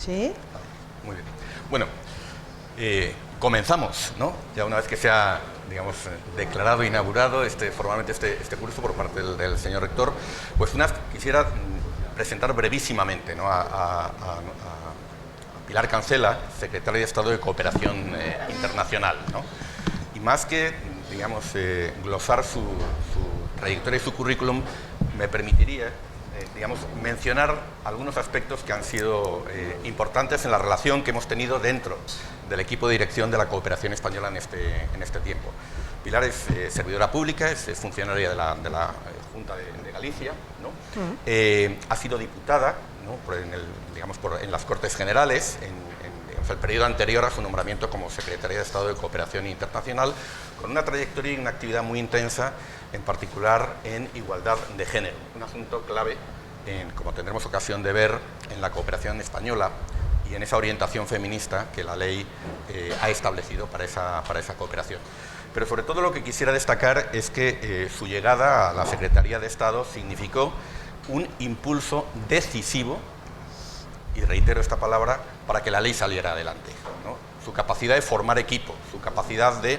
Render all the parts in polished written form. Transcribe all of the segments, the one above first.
¿Sí? Muy bien. Bueno, comenzamos, ¿no? Ya una vez que se ha, digamos, declarado e inaugurado formalmente este curso por parte del señor rector, pues quisiera presentar brevísimamente, ¿no? a Pilar Cancela, secretaria de Estado de Cooperación Internacional, ¿no? Y más que, digamos, glosar su trayectoria y su currículum, me permitiría, digamos, mencionar algunos aspectos que han sido importantes en la relación que hemos tenido dentro del equipo de dirección de la cooperación española en este tiempo. Pilar es servidora pública, es funcionaria de la Junta de Galicia, ¿no? Ha sido diputada, ¿no? en las Cortes Generales, digamos, el periodo anterior a su nombramiento como secretaria de Estado de Cooperación Internacional, con una trayectoria y una actividad muy intensa, en particular en igualdad de género, un asunto clave, como tendremos ocasión de ver, en la cooperación española y en esa orientación feminista que la ley ha establecido para esa cooperación. Pero sobre todo lo que quisiera destacar es que su llegada a la Secretaría de Estado significó un impulso decisivo, y reitero esta palabra, para que la ley saliera adelante, ¿no? Su capacidad de formar equipo, su capacidad de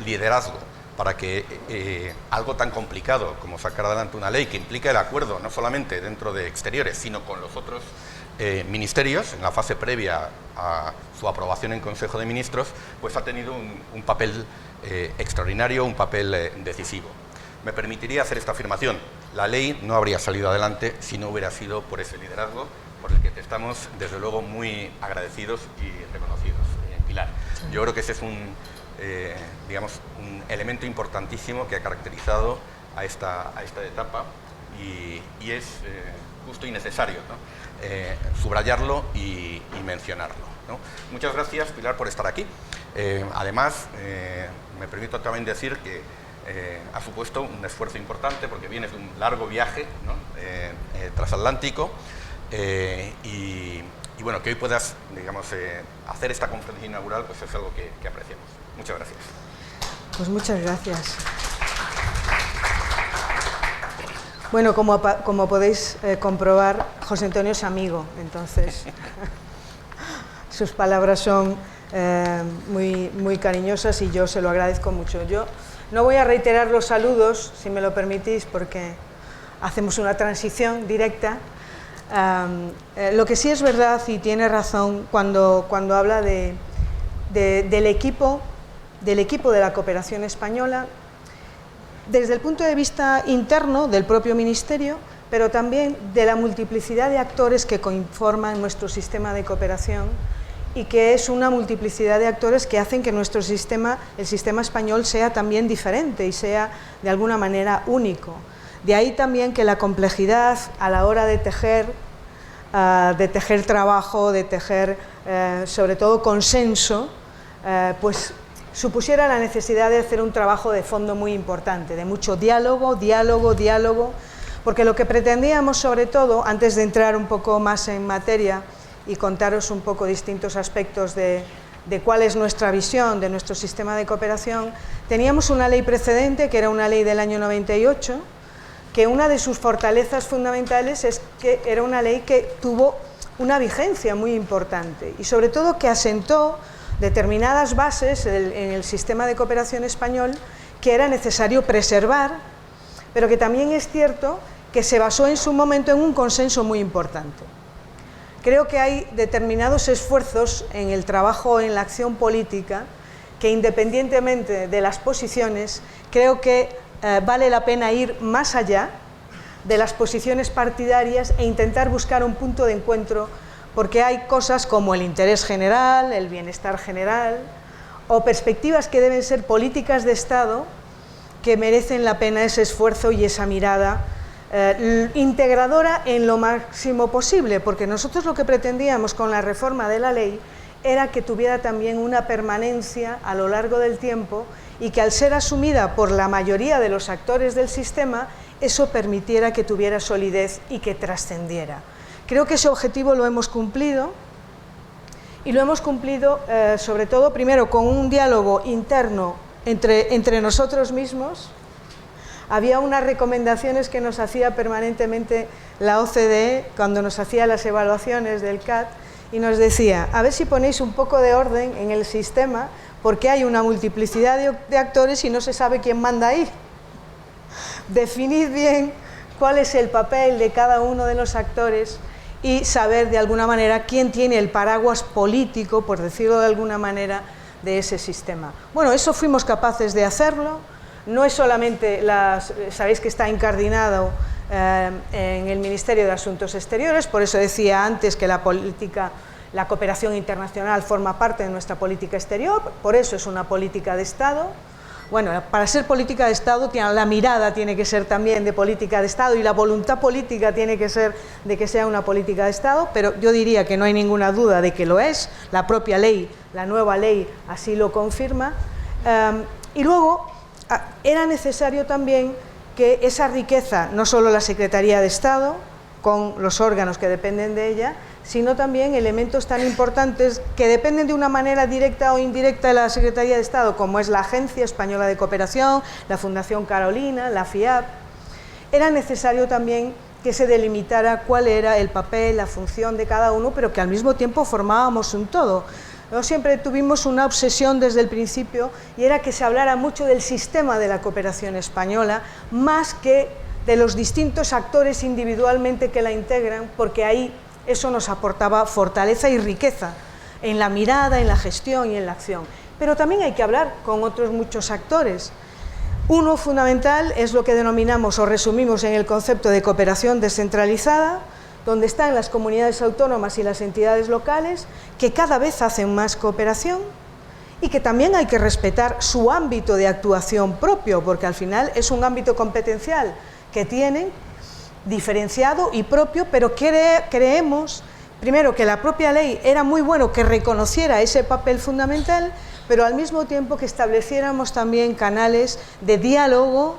liderazgo, para que algo tan complicado como sacar adelante una ley que implica el acuerdo no solamente dentro de Exteriores, sino con los otros ministerios, en la fase previa a su aprobación en Consejo de Ministros, pues ha tenido un papel extraordinario, un papel decisivo. Me permitiría hacer esta afirmación: la ley no habría salido adelante si no hubiera sido por ese liderazgo, por el que te estamos, desde luego, muy agradecidos y reconocidos, Pilar. Yo creo que ese es digamos, un elemento importantísimo que ha caracterizado a esta etapa y es justo y necesario, ¿no? Subrayarlo y mencionarlo, ¿no? Muchas gracias, Pilar, por estar aquí. Además, me permito también decir que ha supuesto un esfuerzo importante porque vienes de un largo viaje, ¿no? Transatlántico, y bueno, que hoy puedas, digamos, hacer esta conferencia inaugural, pues es algo que apreciamos. Muchas gracias. Pues muchas gracias. Bueno, como podéis comprobar, José Antonio es amigo, entonces sus palabras son muy cariñosas y yo se lo agradezco mucho. Yo no voy a reiterar los saludos, si me lo permitís, porque hacemos una transición directa. Lo que sí es verdad, y tiene razón cuando habla del equipo de la cooperación española, desde el punto de vista interno del propio Ministerio, pero también de la multiplicidad de actores que conforman nuestro sistema de cooperación, y que es una multiplicidad de actores que hacen que nuestro sistema, el sistema español, sea también diferente y sea de alguna manera único. De ahí también que la complejidad a la hora de tejer trabajo, de tejer sobre todo consenso, pues supusiera la necesidad de hacer un trabajo de fondo muy importante, de mucho diálogo, porque lo que pretendíamos, sobre todo, antes de entrar un poco más en materia y contaros un poco distintos aspectos de cuál es nuestra visión de nuestro sistema de cooperación, teníamos una ley precedente, que era una ley del año 98, que una de sus fortalezas fundamentales es que era una ley que tuvo una vigencia muy importante y sobre todo que asentó determinadas bases en el sistema de cooperación español que era necesario preservar, pero que también es cierto que se basó en su momento en un consenso muy importante. Creo que hay determinados esfuerzos en el trabajo, en la acción política, que independientemente de las posiciones, creo que vale la pena ir más allá de las posiciones partidarias e intentar buscar un punto de encuentro, porque hay cosas como el interés general, el bienestar general, o perspectivas que deben ser políticas de Estado que merecen la pena ese esfuerzo y esa mirada integradora en lo máximo posible, porque nosotros lo que pretendíamos con la reforma de la ley era que tuviera también una permanencia a lo largo del tiempo y que al ser asumida por la mayoría de los actores del sistema, eso permitiera que tuviera solidez y que trascendiera. Creo que ese objetivo lo hemos cumplido, y lo hemos cumplido sobre todo, primero, con un diálogo interno entre nosotros mismos. Había unas recomendaciones que nos hacía permanentemente la OCDE cuando nos hacía las evaluaciones del CAT, y nos decía, a ver si ponéis un poco de orden en el sistema, porque hay una multiplicidad de actores y no se sabe quién manda ahí. Definid bien cuál es el papel de cada uno de los actores y saber de alguna manera quién tiene el paraguas político, por decirlo de alguna manera, de ese sistema. Bueno, eso fuimos capaces de hacerlo. No es solamente, sabéis que está incardinado en el Ministerio de Asuntos Exteriores, por eso decía antes que la cooperación internacional forma parte de nuestra política exterior, por eso es una política de Estado. Bueno, para ser política de Estado, la mirada tiene que ser también de política de Estado y la voluntad política tiene que ser de que sea una política de Estado, pero yo diría que no hay ninguna duda de que lo es, la propia ley, la nueva ley así lo confirma. Y luego era necesario también que esa riqueza, no solo la Secretaría de Estado, con los órganos que dependen de ella, sino también elementos tan importantes que dependen de una manera directa o indirecta de la Secretaría de Estado, como es la Agencia Española de Cooperación, la Fundación Carolina, la FIAP. Era necesario también que se delimitara cuál era el papel, la función de cada uno, pero que al mismo tiempo formábamos un todo. ¿No? Siempre tuvimos una obsesión desde el principio y era que se hablara mucho del sistema de la cooperación española, más que de los distintos actores individualmente que la integran, porque ahí eso nos aportaba fortaleza y riqueza en la mirada, en la gestión y en la acción. Pero también hay que hablar con otros muchos actores. Uno fundamental es lo que denominamos o resumimos en el concepto de cooperación descentralizada, donde están las comunidades autónomas y las entidades locales, que cada vez hacen más cooperación y que también hay que respetar su ámbito de actuación propio, porque al final es un ámbito competencial que tienen, diferenciado y propio, pero creemos, primero, que la propia ley era muy bueno que reconociera ese papel fundamental, pero al mismo tiempo que estableciéramos también canales de diálogo,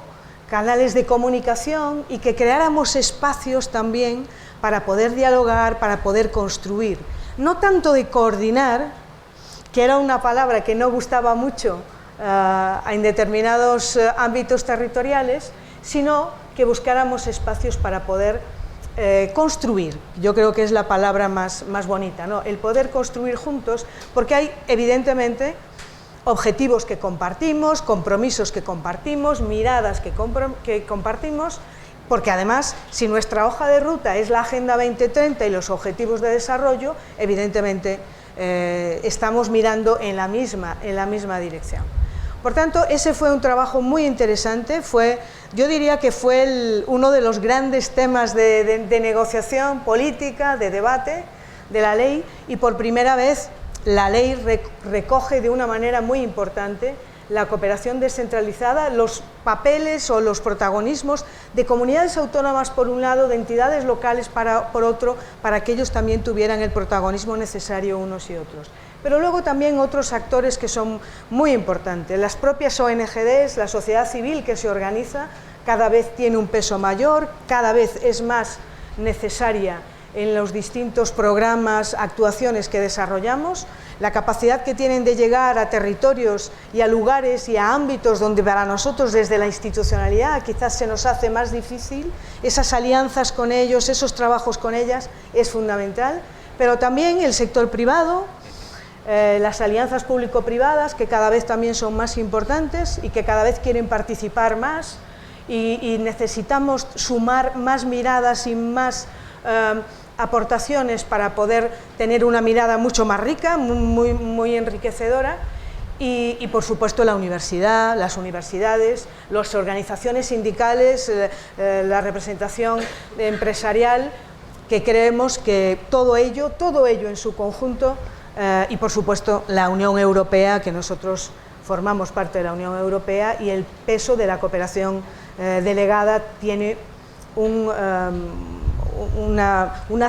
canales de comunicación y que creáramos espacios también para poder dialogar, para poder construir. No tanto de coordinar, que era una palabra que no gustaba mucho en determinados ámbitos territoriales, sino que buscáramos espacios para poder construir. Yo creo que es la palabra más bonita, ¿no? El poder construir juntos, porque hay evidentemente objetivos que compartimos, compromisos que compartimos, miradas que compartimos, porque además, si nuestra hoja de ruta es la Agenda 2030 y los Objetivos de Desarrollo, evidentemente estamos mirando en la misma dirección. Por tanto, ese fue un trabajo muy interesante, yo diría que fue uno de los grandes temas de negociación política, de debate de la ley, y por primera vez la ley recoge de una manera muy importante la cooperación descentralizada, los papeles o los protagonismos de comunidades autónomas por un lado, de entidades locales por otro, para que ellos también tuvieran el protagonismo necesario unos y otros. Pero luego también otros actores que son muy importantes, las propias ONGs, la sociedad civil que se organiza, cada vez tiene un peso mayor, cada vez es más necesaria en los distintos programas, actuaciones que desarrollamos, la capacidad que tienen de llegar a territorios y a lugares y a ámbitos donde para nosotros desde la institucionalidad quizás se nos hace más difícil, esas alianzas con ellos, esos trabajos con ellas es fundamental, pero también el sector privado, las alianzas público-privadas que cada vez también son más importantes y que cada vez quieren participar más y necesitamos sumar más miradas y más aportaciones para poder tener una mirada mucho más rica, muy enriquecedora y por supuesto la universidad, las universidades, las organizaciones sindicales, la representación empresarial, que creemos que todo ello en su conjunto y por supuesto la Unión Europea, que nosotros formamos parte de la Unión Europea y el peso de la cooperación delegada tiene una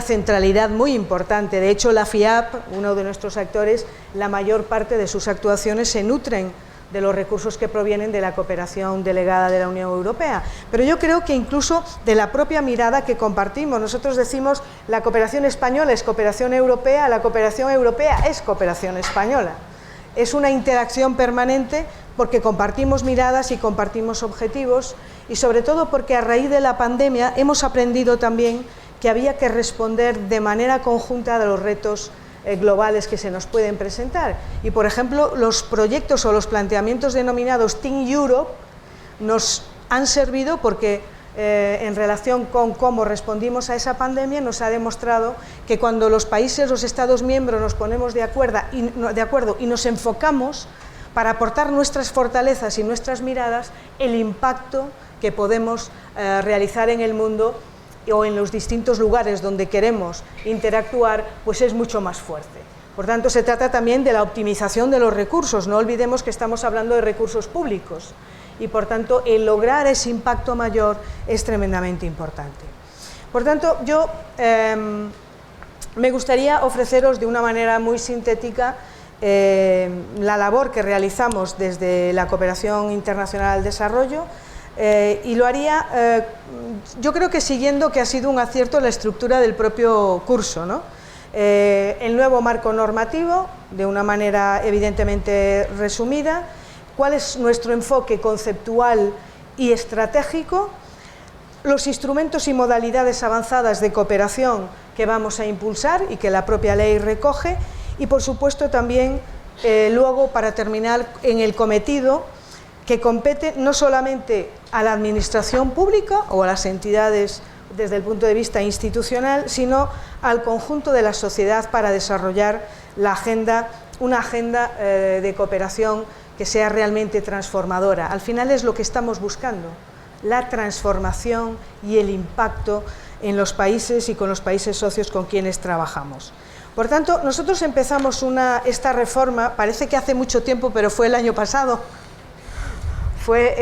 centralidad muy importante. De hecho, la FIAP, uno de nuestros actores, la mayor parte de sus actuaciones se nutren de los recursos que provienen de la cooperación delegada de la Unión Europea. Pero yo creo que incluso de la propia mirada que compartimos. Nosotros decimos la cooperación española es cooperación europea, la cooperación europea es cooperación española. Es una interacción permanente porque compartimos miradas y compartimos objetivos y sobre todo porque a raíz de la pandemia hemos aprendido también que había que responder de manera conjunta a los retos globales que se nos pueden presentar. Y, por ejemplo, los proyectos o los planteamientos denominados Team Europe nos han servido porque en relación con cómo respondimos a esa pandemia nos ha demostrado que cuando los países, los Estados miembros nos ponemos de acuerdo y nos enfocamos para aportar nuestras fortalezas y nuestras miradas, el impacto que podemos realizar en el mundo o en los distintos lugares donde queremos interactuar, pues es mucho más fuerte. Por tanto, se trata también de la optimización de los recursos. No olvidemos que estamos hablando de recursos públicos y, por tanto, el lograr ese impacto mayor es tremendamente importante. Por tanto, yo me gustaría ofreceros de una manera muy sintética la labor que realizamos desde la Cooperación Internacional al Desarrollo, y lo haría, yo creo que siguiendo que ha sido un acierto la estructura del propio curso, ¿no? El nuevo marco normativo, de una manera evidentemente resumida, cuál es nuestro enfoque conceptual y estratégico, los instrumentos y modalidades avanzadas de cooperación que vamos a impulsar y que la propia ley recoge, y por supuesto también luego, para terminar, en el cometido que compete no solamente a la administración pública o a las entidades desde el punto de vista institucional, sino al conjunto de la sociedad para desarrollar una agenda de cooperación que sea realmente transformadora. Al final es lo que estamos buscando, la transformación y el impacto en los países y con los países socios con quienes trabajamos. Por tanto, nosotros empezamos esta reforma, parece que hace mucho tiempo, pero fue el año pasado. Fue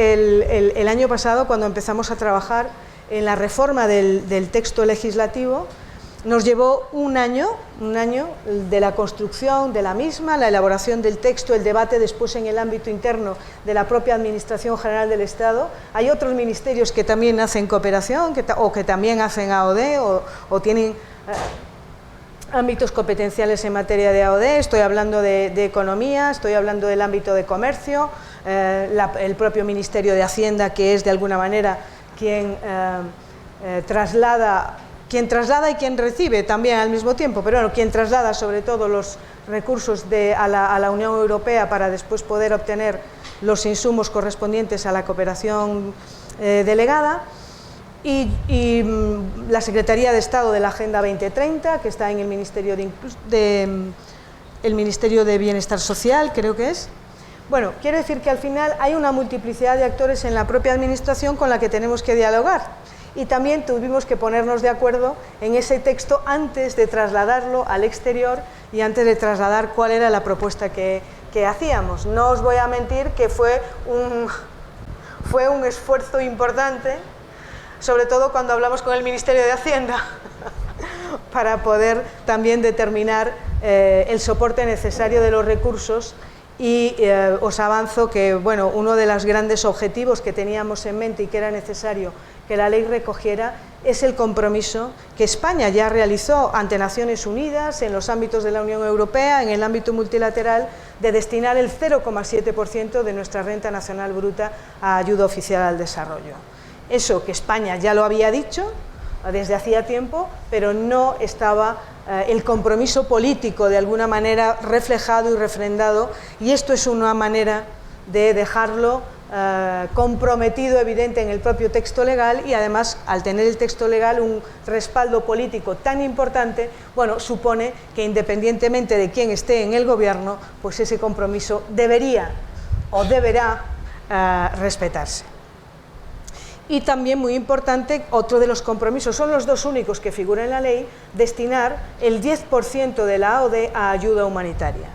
el año pasado cuando empezamos a trabajar en la reforma del texto legislativo. Nos llevó un año de la construcción de la misma, la elaboración del texto, el debate después en el ámbito interno de la propia Administración General del Estado. Hay otros ministerios que también hacen cooperación o que también hacen AOD o tienen ámbitos competenciales en materia de AOD. Estoy hablando de economía, estoy hablando del ámbito de comercio, el propio Ministerio de Hacienda, que es de alguna manera quien traslada y quien recibe también al mismo tiempo, pero bueno, quien traslada sobre todo los recursos a la Unión Europea para después poder obtener los insumos correspondientes a la cooperación delegada, y la Secretaría de Estado de la Agenda 2030, que está en el Ministerio de Bienestar Social, creo que es. Bueno, quiero decir que al final hay una multiplicidad de actores en la propia Administración con la que tenemos que dialogar. Y también tuvimos que ponernos de acuerdo en ese texto antes de trasladarlo al exterior y antes de trasladar cuál era la propuesta que hacíamos. No os voy a mentir que fue un esfuerzo importante, sobre todo cuando hablamos con el Ministerio de Hacienda, para poder también determinar el soporte necesario de los recursos. Y os avanzo que, bueno, uno de los grandes objetivos que teníamos en mente y que era necesario que la ley recogiera es el compromiso que España ya realizó ante Naciones Unidas, en los ámbitos de la Unión Europea, en el ámbito multilateral, de destinar el 0,7% de nuestra renta nacional bruta a ayuda oficial al desarrollo. Eso que España ya lo había dicho desde hacía tiempo, pero no estaba el compromiso político de alguna manera reflejado y refrendado, y esto es una manera de dejarlo comprometido, evidente en el propio texto legal, y además, al tener el texto legal un respaldo político tan importante, bueno, supone que independientemente de quién esté en el gobierno, pues ese compromiso debería o deberá respetarse. Y también, muy importante, otro de los compromisos, son los dos únicos que figuran en la ley, destinar el 10% de la AOD a ayuda humanitaria.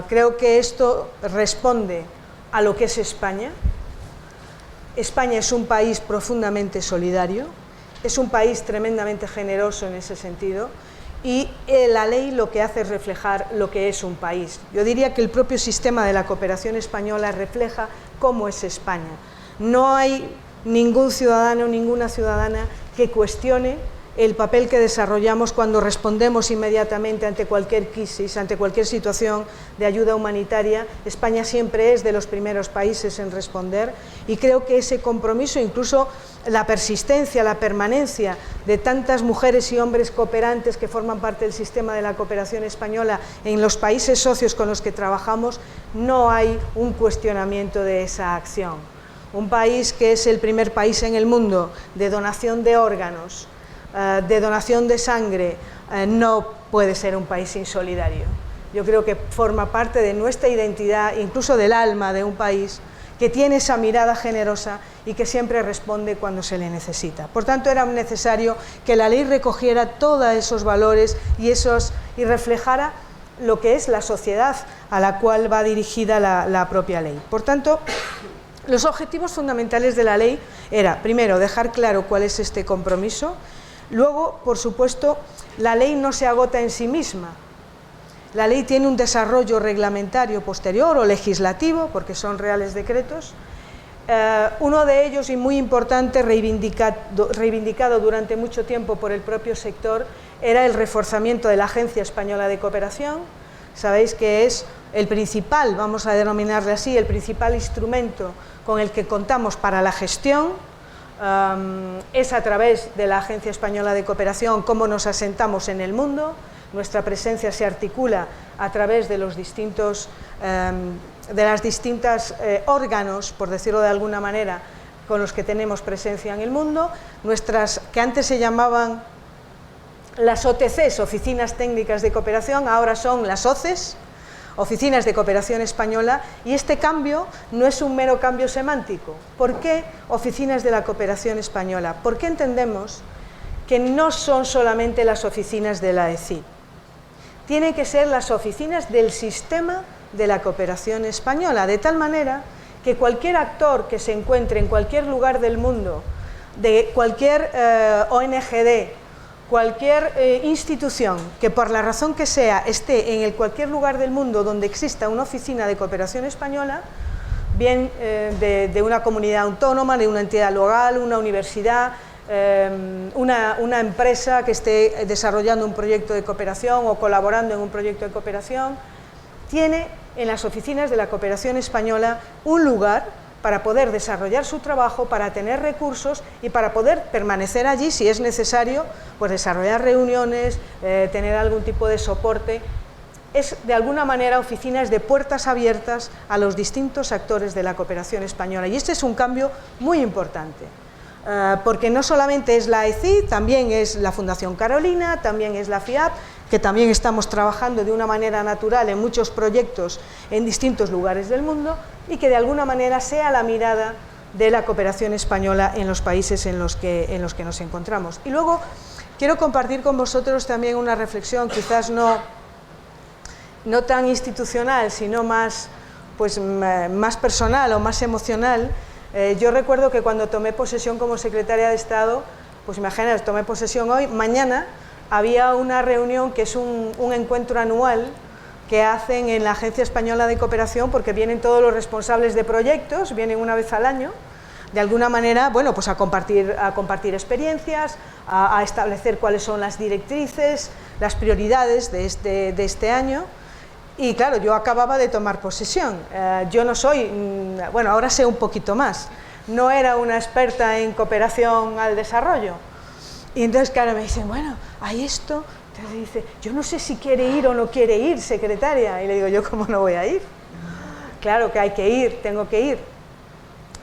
Creo que esto responde a lo que es España. España es un país profundamente solidario, es un país tremendamente generoso en ese sentido, y la ley lo que hace es reflejar lo que es un país. Yo diría que el propio sistema de la cooperación española refleja cómo es España. No hay ningún ciudadano, ninguna ciudadana que cuestione el papel que desarrollamos cuando respondemos inmediatamente ante cualquier crisis, ante cualquier situación de ayuda humanitaria. España siempre es de los primeros países en responder y creo que ese compromiso, incluso la persistencia, la permanencia de tantas mujeres y hombres cooperantes que forman parte del sistema de la cooperación española en los países socios con los que trabajamos, no hay un cuestionamiento de esa acción. Un país que es el primer país en el mundo de donación de órganos, de donación de sangre, no puede ser un país insolidario. Yo creo que forma parte de nuestra identidad, incluso del alma de un país que tiene esa mirada generosa y que siempre responde cuando se le necesita. Por tanto, era necesario que la ley recogiera todos esos valores y reflejara lo que es la sociedad a la cual va dirigida la propia ley. Por tanto, los objetivos fundamentales de la ley era, primero, dejar claro cuál es este compromiso. Luego, por supuesto, la ley no se agota en sí misma. La ley tiene un desarrollo reglamentario posterior o legislativo, porque son reales decretos. Uno de ellos, y muy importante, reivindicado durante mucho tiempo por el propio sector, era el reforzamiento de la Agencia Española de Cooperación. Sabéis que es el principal, vamos a denominarle así, el principal instrumento con el que contamos para la gestión. Es a través de la Agencia Española de Cooperación cómo nos asentamos en el mundo. Nuestra presencia se articula a través de los distintos órganos, por decirlo de alguna manera, con los que tenemos presencia en el mundo. Nuestras, que antes se llamaban las OTCs, Oficinas Técnicas de Cooperación, ahora son las OCEs, Oficinas de Cooperación Española, y este cambio no es un mero cambio semántico. ¿Por qué Oficinas de la Cooperación Española? Porque entendemos que no son solamente las oficinas de la ECI, tienen que ser las oficinas del sistema de la cooperación española, de tal manera que cualquier actor que se encuentre en cualquier lugar del mundo, de cualquier ONGD, cualquier institución que por la razón que sea esté en cualquier lugar del mundo donde exista una oficina de cooperación española, bien de una comunidad autónoma, de una entidad local, una universidad, una empresa que esté desarrollando un proyecto de cooperación o colaborando en un proyecto de cooperación, tiene en las oficinas de la cooperación española un lugar para poder desarrollar su trabajo, para tener recursos y para poder permanecer allí, si es necesario, pues desarrollar reuniones, tener algún tipo de soporte. Es, de alguna manera, oficinas de puertas abiertas a los distintos actores de la cooperación española. Y este es un cambio muy importante, porque no solamente es la ECI, también es la Fundación Carolina, también es la FIAP, que también estamos trabajando de una manera natural en muchos proyectos en distintos lugares del mundo, y que de alguna manera sea la mirada de la cooperación española en los países en los que nos encontramos. Y luego quiero compartir con vosotros también una reflexión, quizás no tan institucional, sino más personal o más emocional. Yo recuerdo que cuando tomé posesión como secretaria de Estado, pues imaginaos, tomé posesión hoy, mañana había una reunión que es un encuentro anual que hacen en la Agencia Española de Cooperación, porque vienen todos los responsables de proyectos, vienen una vez al año, de alguna manera, bueno, pues a compartir experiencias, a establecer cuáles son las directrices, las prioridades de este año. Y claro, yo acababa de tomar posesión, yo no soy, bueno, ahora sé un poquito más, no era una experta en cooperación al desarrollo. Y entonces, claro, me dicen, bueno, hay esto. Entonces dice, yo no sé si quiere ir o no quiere ir, secretaria. Y le digo, ¿yo cómo no voy a ir? Claro que hay que ir, tengo que ir.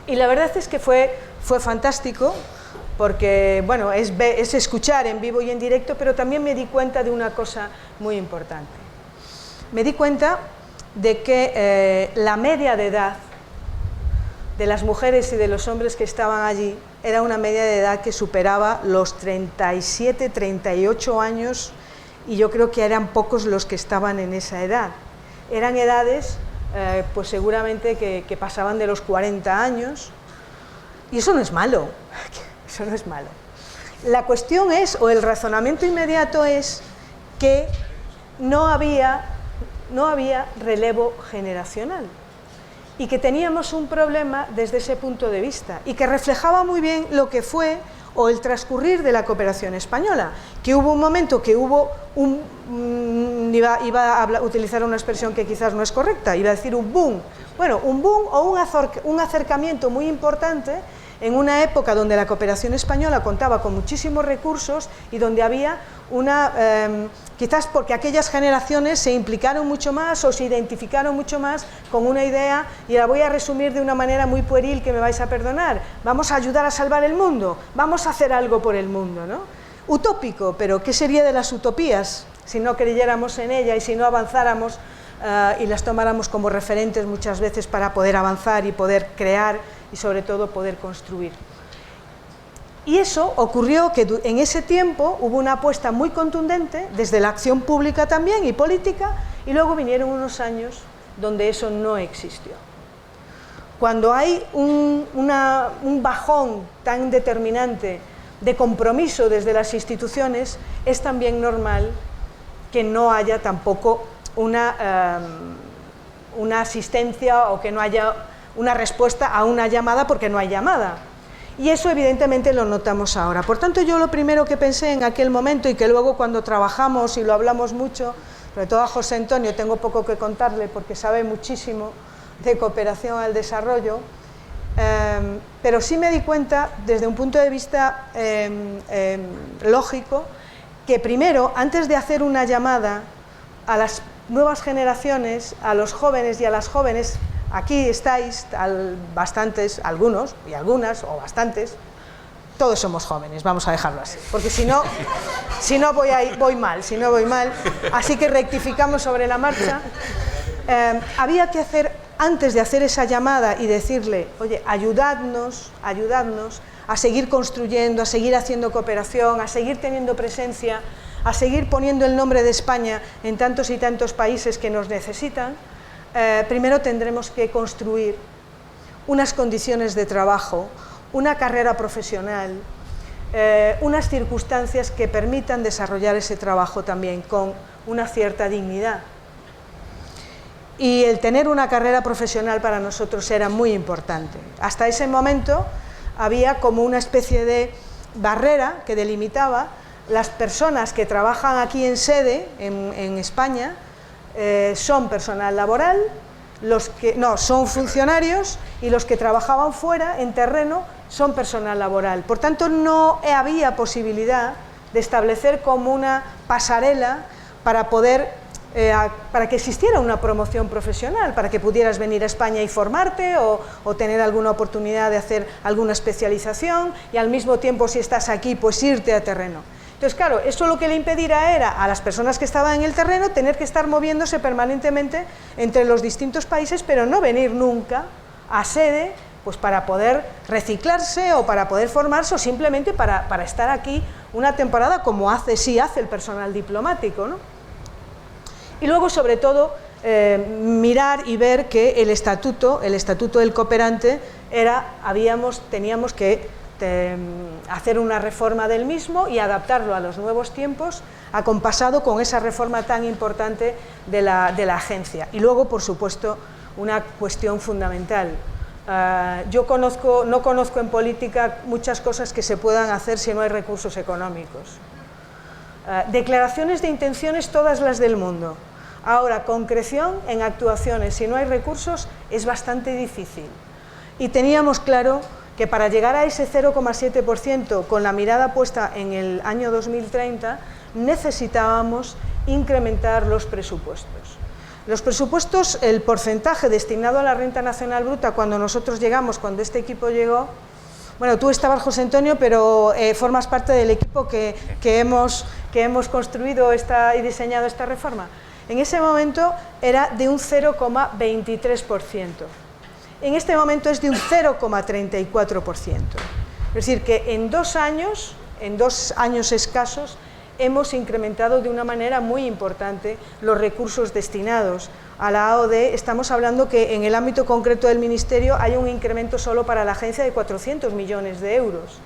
Y la verdad es que fue fantástico, porque, bueno, es escuchar en vivo y en directo, pero también me di cuenta de una cosa muy importante. Me di cuenta de que la media de edad de las mujeres y de los hombres que estaban allí era una media de edad que superaba los 37, 38 años, y yo creo que eran pocos los que estaban en esa edad. Eran edades, pues seguramente que pasaban de los 40 años, y eso no es malo, eso no es malo. La cuestión es, o el razonamiento inmediato es, que no había relevo generacional. y que teníamos un problema desde ese punto de vista y que reflejaba muy bien lo que fue o el transcurrir de la cooperación española, que hubo un momento que hubo iba a utilizar una expresión que quizás no es correcta, iba a decir un boom, bueno, un boom o un acercamiento muy importante en una época donde la cooperación española contaba con muchísimos recursos y donde había quizás porque aquellas generaciones se implicaron mucho más o se identificaron mucho más con una idea, y la voy a resumir de una manera muy pueril que me vais a perdonar: vamos a ayudar a salvar el mundo, vamos a hacer algo por el mundo, ¿no? Utópico, pero ¿qué sería de las utopías si no creyéramos en ella y si no avanzáramos y las tomáramos como referentes muchas veces para poder avanzar y poder crear y sobre todo poder construir? Y eso ocurrió que en ese tiempo hubo una apuesta muy contundente desde la acción pública también y política, y luego vinieron unos años donde eso no existió. Cuando hay un bajón tan determinante de compromiso desde las instituciones, es también normal que no haya tampoco una asistencia o que no haya una respuesta a una llamada, porque no hay llamada. Y eso evidentemente lo notamos ahora. Por tanto, yo lo primero que pensé en aquel momento, y que luego cuando trabajamos y lo hablamos mucho, sobre todo a José Antonio, tengo poco que contarle porque sabe muchísimo de cooperación al desarrollo, pero sí me di cuenta desde un punto de vista lógico, que primero, antes de hacer una llamada a las nuevas generaciones, a los jóvenes y a las jóvenes, aquí estáis bastantes, algunos y algunas, o bastantes, todos somos jóvenes, vamos a dejarlo así, porque si no voy mal, así que rectificamos sobre la marcha. Había que hacer, antes de hacer esa llamada y decirle, oye, ayudadnos a seguir construyendo, a seguir haciendo cooperación, a seguir teniendo presencia, a seguir poniendo el nombre de España en tantos y tantos países que nos necesitan, primero tendremos que construir unas condiciones de trabajo, una carrera profesional, unas circunstancias que permitan desarrollar ese trabajo también con una cierta dignidad. Y el tener una carrera profesional para nosotros era muy importante. Hasta ese momento había como una especie de barrera que delimitaba las personas que trabajan aquí en sede, en España, son personal laboral, son funcionarios, y los que trabajaban fuera, en terreno, son personal laboral. Por tanto, no había posibilidad de establecer como una pasarela para que existiera una promoción profesional, para que pudieras venir a España y formarte o tener alguna oportunidad de hacer alguna especialización, y al mismo tiempo, si estás aquí, pues irte a terreno. Entonces, claro, eso lo que le impedirá era a las personas que estaban en el terreno tener que estar moviéndose permanentemente entre los distintos países, pero no venir nunca a sede, pues para poder reciclarse o para poder formarse, o simplemente para estar aquí una temporada, como sí hace el personal diplomático, ¿no? Y luego, sobre todo, mirar y ver que el estatuto del cooperante teníamos que hacer una reforma del mismo y adaptarlo a los nuevos tiempos, acompasado con esa reforma tan importante de la agencia. Y luego, por supuesto, una cuestión fundamental. Yo no conozco en política muchas cosas que se puedan hacer si no hay recursos económicos. Declaraciones de intenciones todas las del mundo. Ahora, concreción en actuaciones, si no hay recursos, es bastante difícil. Y teníamos claro que para llegar a ese 0,7% con la mirada puesta en el año 2030, necesitábamos incrementar los presupuestos. Los presupuestos, el porcentaje destinado a la renta nacional bruta cuando nosotros llegamos, cuando este equipo llegó, bueno, tú estabas, José Antonio, pero formas parte del equipo que hemos construido y diseñado esta reforma. En ese momento era de un 0,23%. En este momento es de un 0,34%. Es decir, que en 2 años escasos, hemos incrementado de una manera muy importante los recursos destinados a la AOD. Estamos hablando que en el ámbito concreto del Ministerio hay un incremento solo para la agencia de 400 millones de euros.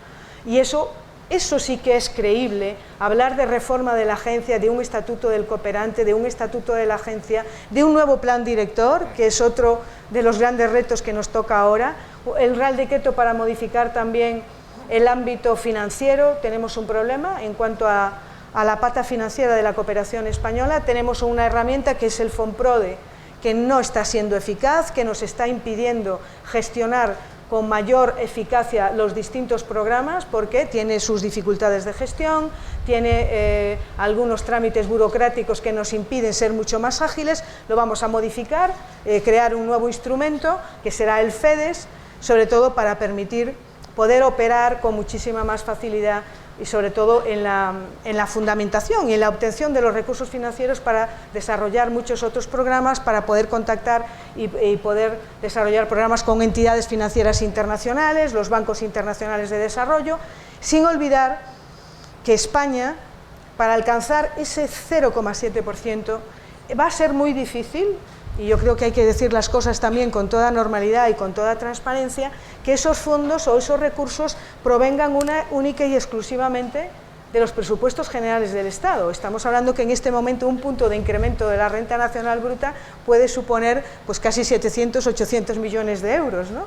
Y eso Eso sí que es creíble, hablar de reforma de la agencia, de un estatuto del cooperante, de un estatuto de la agencia, de un nuevo plan director, que es otro de los grandes retos que nos toca ahora, el Real Decreto para modificar también el ámbito financiero. Tenemos un problema en cuanto a la pata financiera de la cooperación española. Tenemos una herramienta que es el Fonprode, que no está siendo eficaz, que nos está impidiendo gestionar con mayor eficacia los distintos programas, porque tiene sus dificultades de gestión, tiene algunos trámites burocráticos que nos impiden ser mucho más ágiles. Lo vamos a modificar, crear un nuevo instrumento que será el FEDES, sobre todo para permitir poder operar con muchísima más facilidad y sobre todo en la fundamentación y en la obtención de los recursos financieros para desarrollar muchos otros programas, para poder contactar y poder desarrollar programas con entidades financieras internacionales, los bancos internacionales de desarrollo, sin olvidar que España, para alcanzar ese 0,7%, va a ser muy difícil, y yo creo que hay que decir las cosas también con toda normalidad y con toda transparencia, que esos fondos o esos recursos provengan única y exclusivamente de los presupuestos generales del Estado. Estamos hablando que en este momento un punto de incremento de la renta nacional bruta puede suponer pues casi 700, 800 millones de euros, ¿no?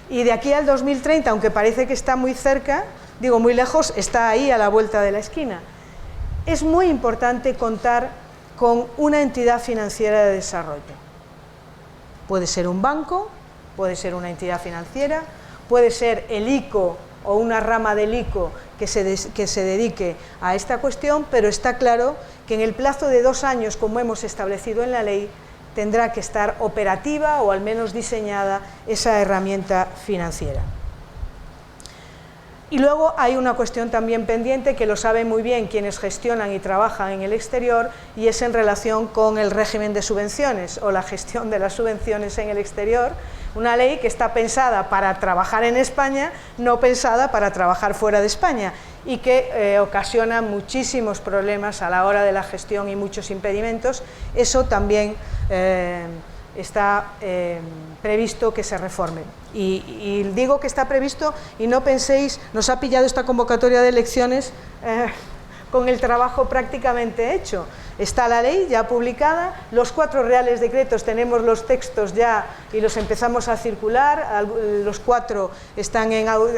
Y de aquí al 2030, aunque parece que está muy cerca, digo muy lejos, está ahí a la vuelta de la esquina. Es muy importante contar con una entidad financiera de desarrollo. Puede ser un banco, puede ser una entidad financiera, puede ser el ICO o una rama del ICO que se dedique a esta cuestión, pero está claro que en el plazo de 2 años, como hemos establecido en la ley, tendrá que estar operativa o al menos diseñada esa herramienta financiera. Y luego hay una cuestión también pendiente que lo saben muy bien quienes gestionan y trabajan en el exterior, y es en relación con el régimen de subvenciones o la gestión de las subvenciones en el exterior, una ley que está pensada para trabajar en España, no pensada para trabajar fuera de España, y que ocasiona muchísimos problemas a la hora de la gestión y muchos impedimentos. Eso también está previsto que se reforme. Y digo que está previsto y no penséis, nos ha pillado esta convocatoria de elecciones con el trabajo prácticamente hecho. Está la ley ya publicada, los 4 reales decretos tenemos los textos ya y los empezamos a circular, los 4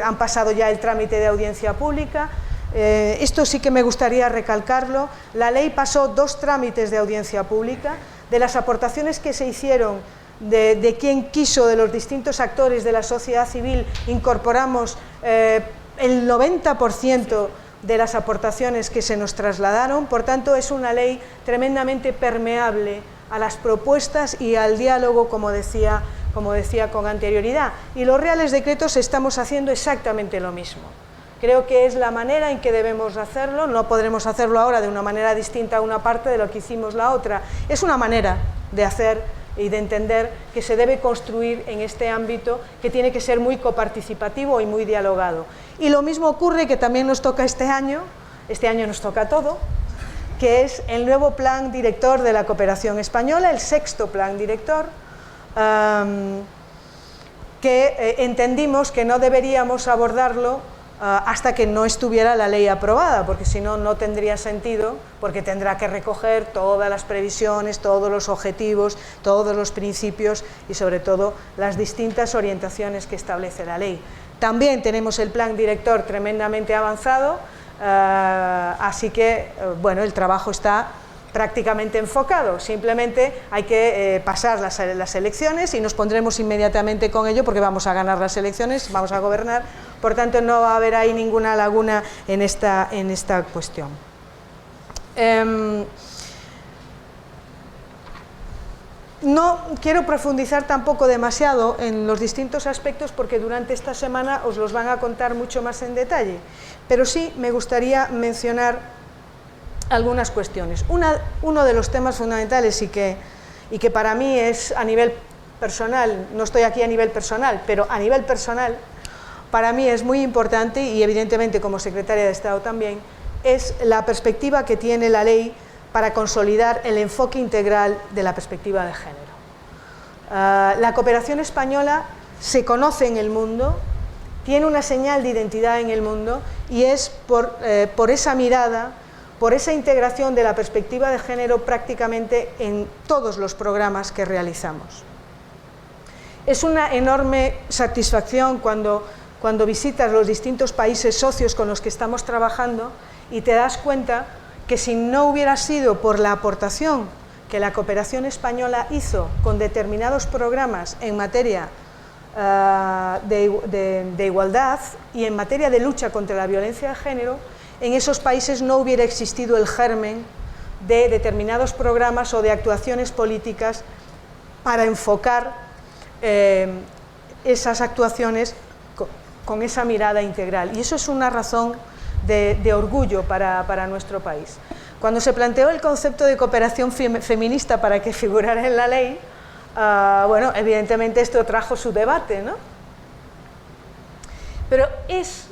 han pasado ya el trámite de audiencia pública. Esto sí que me gustaría recalcarlo, la ley pasó 2 trámites de audiencia pública. De las aportaciones que se hicieron, de quien quiso, de los distintos actores de la sociedad civil, incorporamos el 90% de las aportaciones que se nos trasladaron. Por tanto, es una ley tremendamente permeable a las propuestas y al diálogo, como decía con anterioridad. Y los reales decretos estamos haciendo exactamente lo mismo. Creo que es la manera en que debemos hacerlo, no podremos hacerlo ahora de una manera distinta a una parte de lo que hicimos la otra. Es una manera de hacer y de entender que se debe construir en este ámbito, que tiene que ser muy coparticipativo y muy dialogado. Y lo mismo ocurre, que también nos toca este año nos toca todo, que es el nuevo plan director de la cooperación española, el 6º plan director, que entendimos que no deberíamos abordarlo hasta que no estuviera la ley aprobada, porque si no, no tendría sentido, porque tendrá que recoger todas las previsiones, todos los objetivos, todos los principios y sobre todo las distintas orientaciones que establece la ley. También tenemos el plan director tremendamente avanzado, así que bueno, el trabajo está prácticamente enfocado, simplemente hay que pasar las elecciones y nos pondremos inmediatamente con ello porque vamos a ganar las elecciones, vamos a gobernar, por tanto no va a haber ahí ninguna laguna en esta cuestión. No quiero profundizar tampoco demasiado en los distintos aspectos porque durante esta semana os los van a contar mucho más en detalle, pero sí me gustaría mencionar algunas cuestiones. Uno de los temas fundamentales y que para mí es a nivel personal, no estoy aquí a nivel personal, pero a nivel personal, para mí es muy importante y evidentemente como secretaria de Estado también, es la perspectiva que tiene la ley para consolidar el enfoque integral de la perspectiva de género. La cooperación española se conoce en el mundo tiene una señal de identidad en el mundo y es por esa mirada, por esa integración de la perspectiva de género prácticamente en todos los programas que realizamos. Es una enorme satisfacción cuando visitas los distintos países socios con los que estamos trabajando y te das cuenta que si no hubiera sido por la aportación que la cooperación española hizo con determinados programas en materia de igualdad y en materia de lucha contra la violencia de género, en esos países no hubiera existido el germen de determinados programas o de actuaciones políticas para enfocar esas actuaciones con esa mirada integral. Y eso es una razón de orgullo para nuestro país. Cuando se planteó el concepto de cooperación feminista para que figurara en la ley, bueno, evidentemente esto trajo su debate, ¿no? Pero es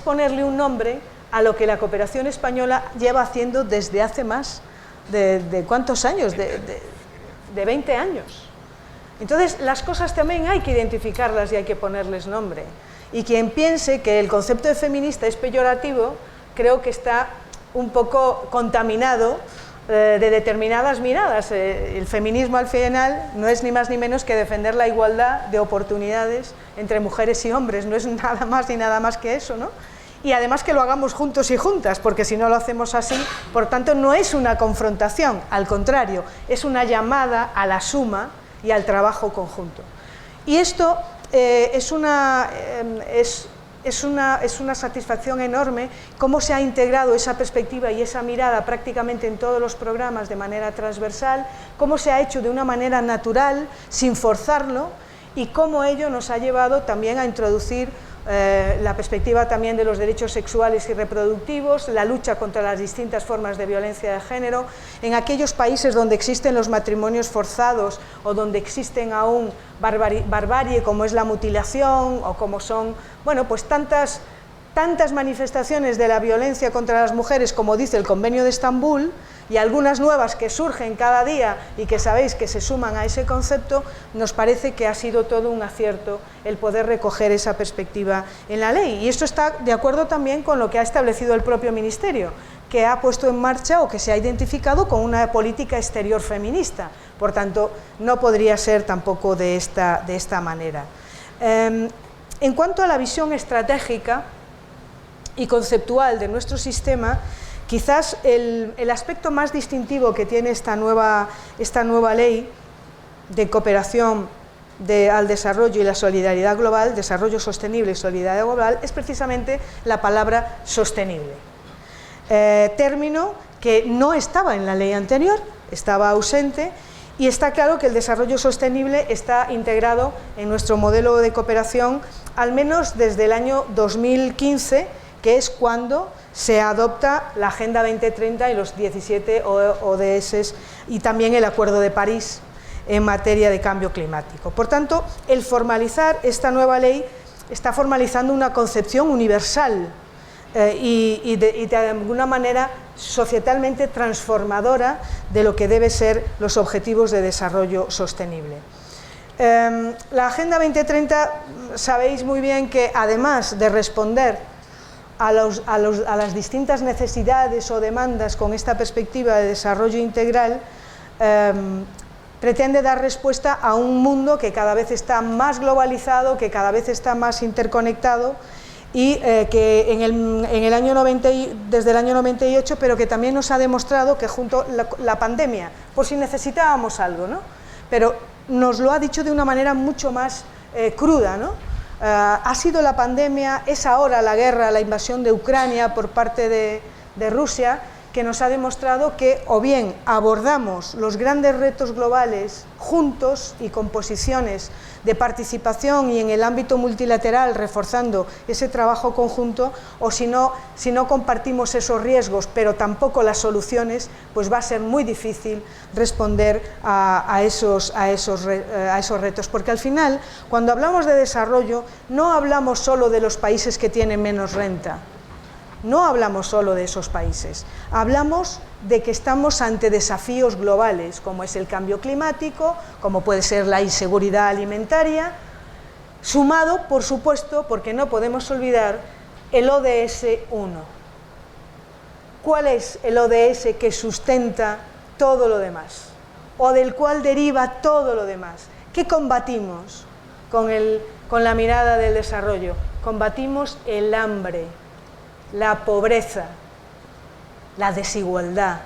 ponerle un nombre a lo que la cooperación española lleva haciendo desde hace más de ¿cuántos años? De 20 años. Entonces, las cosas también hay que identificarlas y hay que ponerles nombre. Y quien piense que el concepto de feminista es peyorativo, creo que está un poco contaminado de determinadas miradas. El feminismo al final no es ni más ni menos que defender la igualdad de oportunidades entre mujeres y hombres, no es nada más ni nada más que eso, ¿no? Y además que lo hagamos juntos y juntas, porque si no lo hacemos así, por tanto no es una confrontación, al contrario, es una llamada a la suma y al trabajo conjunto. Y esto es una satisfacción enorme, cómo se ha integrado esa perspectiva y esa mirada prácticamente en todos los programas de manera transversal, cómo se ha hecho de una manera natural, sin forzarlo, y cómo ello nos ha llevado también a introducir la perspectiva también de los derechos sexuales y reproductivos, la lucha contra las distintas formas de violencia de género, en aquellos países donde existen los matrimonios forzados o donde existen aún barbarie como es la mutilación o como son, bueno, pues tantas manifestaciones de la violencia contra las mujeres como dice el Convenio de Estambul, y algunas nuevas que surgen cada día y que sabéis que se suman a ese concepto, nos parece que ha sido todo un acierto el poder recoger esa perspectiva en la ley. Y esto está de acuerdo también con lo que ha establecido el propio Ministerio, que ha puesto en marcha o que se ha identificado con una política exterior feminista. Por tanto, no podría ser tampoco de esta manera. En cuanto a la visión estratégica y conceptual de nuestro sistema, quizás el aspecto más distintivo que tiene esta nueva ley de cooperación al desarrollo y la solidaridad global, desarrollo sostenible y solidaridad global, es precisamente la palabra sostenible. Término que no estaba en la ley anterior, estaba ausente, y está claro que el desarrollo sostenible está integrado en nuestro modelo de cooperación, al menos desde el año 2015, que es cuando se adopta la Agenda 2030 y los 17 ODS y también el Acuerdo de París en materia de cambio climático. Por tanto, el formalizar esta nueva ley está formalizando una concepción universal y de alguna manera societalmente transformadora de lo que deben ser los objetivos de desarrollo sostenible. La Agenda 2030, sabéis muy bien que además de responder a las distintas necesidades o demandas con esta perspectiva de desarrollo integral, pretende dar respuesta a un mundo que cada vez está más globalizado, que cada vez está más interconectado y que desde el año 98, pero que también nos ha demostrado que junto la pandemia, por si necesitábamos algo, ¿no? Pero nos lo ha dicho de una manera mucho más cruda, ¿no? Ha sido la pandemia, es ahora la guerra, la invasión de Ucrania por parte de Rusia, que nos ha demostrado que o bien abordamos los grandes retos globales juntos y con posiciones de participación y en el ámbito multilateral reforzando ese trabajo conjunto, o si no compartimos esos riesgos pero tampoco las soluciones, pues va a ser muy difícil responder a esos retos, porque al final cuando hablamos de desarrollo no hablamos solo de los países que tienen menos renta. No hablamos solo de esos países, hablamos de que estamos ante desafíos globales, como es el cambio climático, como puede ser la inseguridad alimentaria. Sumado, por supuesto, porque no podemos olvidar el ODS 1. ¿Cuál es el ODS que sustenta todo lo demás? O del cual deriva todo lo demás. ¿Qué combatimos con la mirada del desarrollo? Combatimos el hambre, la pobreza, la desigualdad,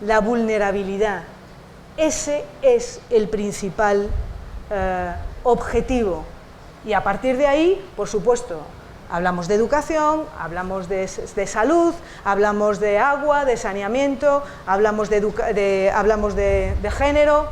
la vulnerabilidad. Ese es el principal objetivo. Y a partir de ahí, por supuesto, hablamos de educación, hablamos de salud, hablamos de agua, de saneamiento, hablamos de género,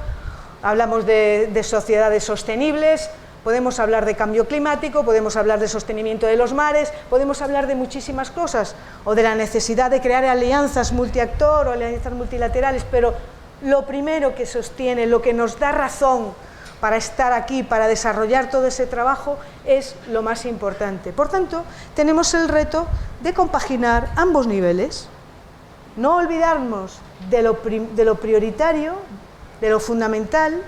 hablamos de sociedades sostenibles, podemos hablar de cambio climático, podemos hablar de sostenimiento de los mares, podemos hablar de muchísimas cosas, o de la necesidad de crear alianzas multiactor o alianzas multilaterales, pero lo primero que sostiene, lo que nos da razón para estar aquí, para desarrollar todo ese trabajo, es lo más importante. Por tanto, tenemos el reto de compaginar ambos niveles, no olvidarnos de lo prioritario, de lo fundamental,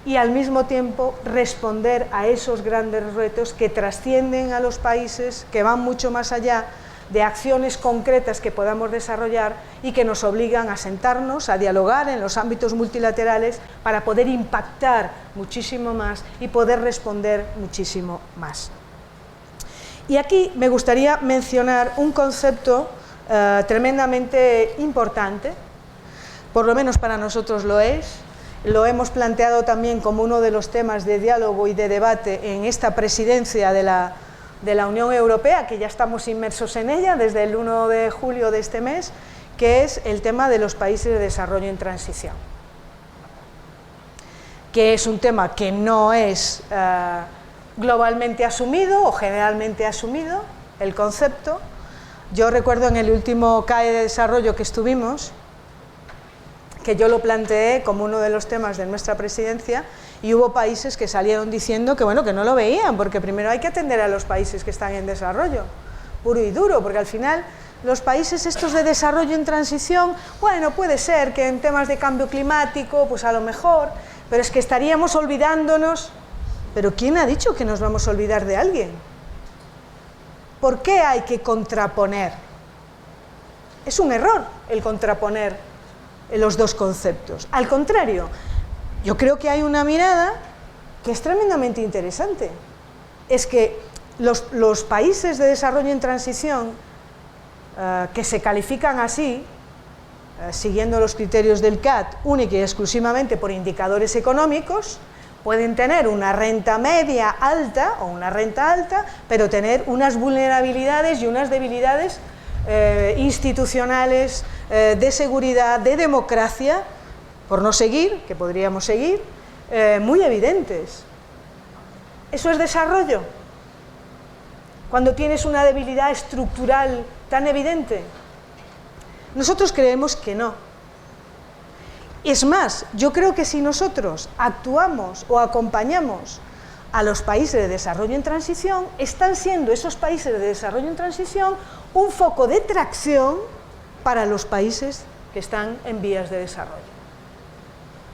y al mismo tiempo responder a esos grandes retos que trascienden a los países, que van mucho más allá de acciones concretas que podamos desarrollar y que nos obligan a sentarnos, a dialogar en los ámbitos multilaterales para poder impactar muchísimo más y poder responder muchísimo más. Y aquí me gustaría mencionar un concepto tremendamente importante, por lo menos para nosotros lo es, lo hemos planteado también como uno de los temas de diálogo y de debate en esta presidencia de la Unión Europea, que ya estamos inmersos en ella desde el 1 de julio de este mes, que es el tema de los países de desarrollo en transición, que es un tema que no es globalmente asumido o generalmente asumido, el concepto. Yo recuerdo en el último CAE de desarrollo que estuvimos, que yo lo planteé como uno de los temas de nuestra presidencia, y hubo países que salieron diciendo que, bueno, que no lo veían, porque primero hay que atender a los países que están en desarrollo, puro y duro, porque al final los países estos de desarrollo en transición, bueno, puede ser que en temas de cambio climático, pues a lo mejor, pero es que estaríamos olvidándonos. ¿Pero quién ha dicho que nos vamos a olvidar de alguien? ¿Por qué hay que contraponer? Es un error el contraponer los dos conceptos. Al contrario, yo creo que hay una mirada que es tremendamente interesante. Es que los países de desarrollo en transición, que se califican así, siguiendo los criterios del CAT, única y exclusivamente por indicadores económicos, pueden tener una renta media alta o una renta alta, pero tener unas vulnerabilidades y unas debilidades institucionales, de seguridad, de democracia, por no seguir, que podríamos seguir, muy evidentes. ¿Eso es desarrollo? Cuando tienes una debilidad estructural tan evidente. Nosotros creemos que no. Es más, yo creo que si nosotros actuamos o acompañamos a los países de desarrollo en transición, están siendo esos países de desarrollo en transición un foco de tracción para los países que están en vías de desarrollo.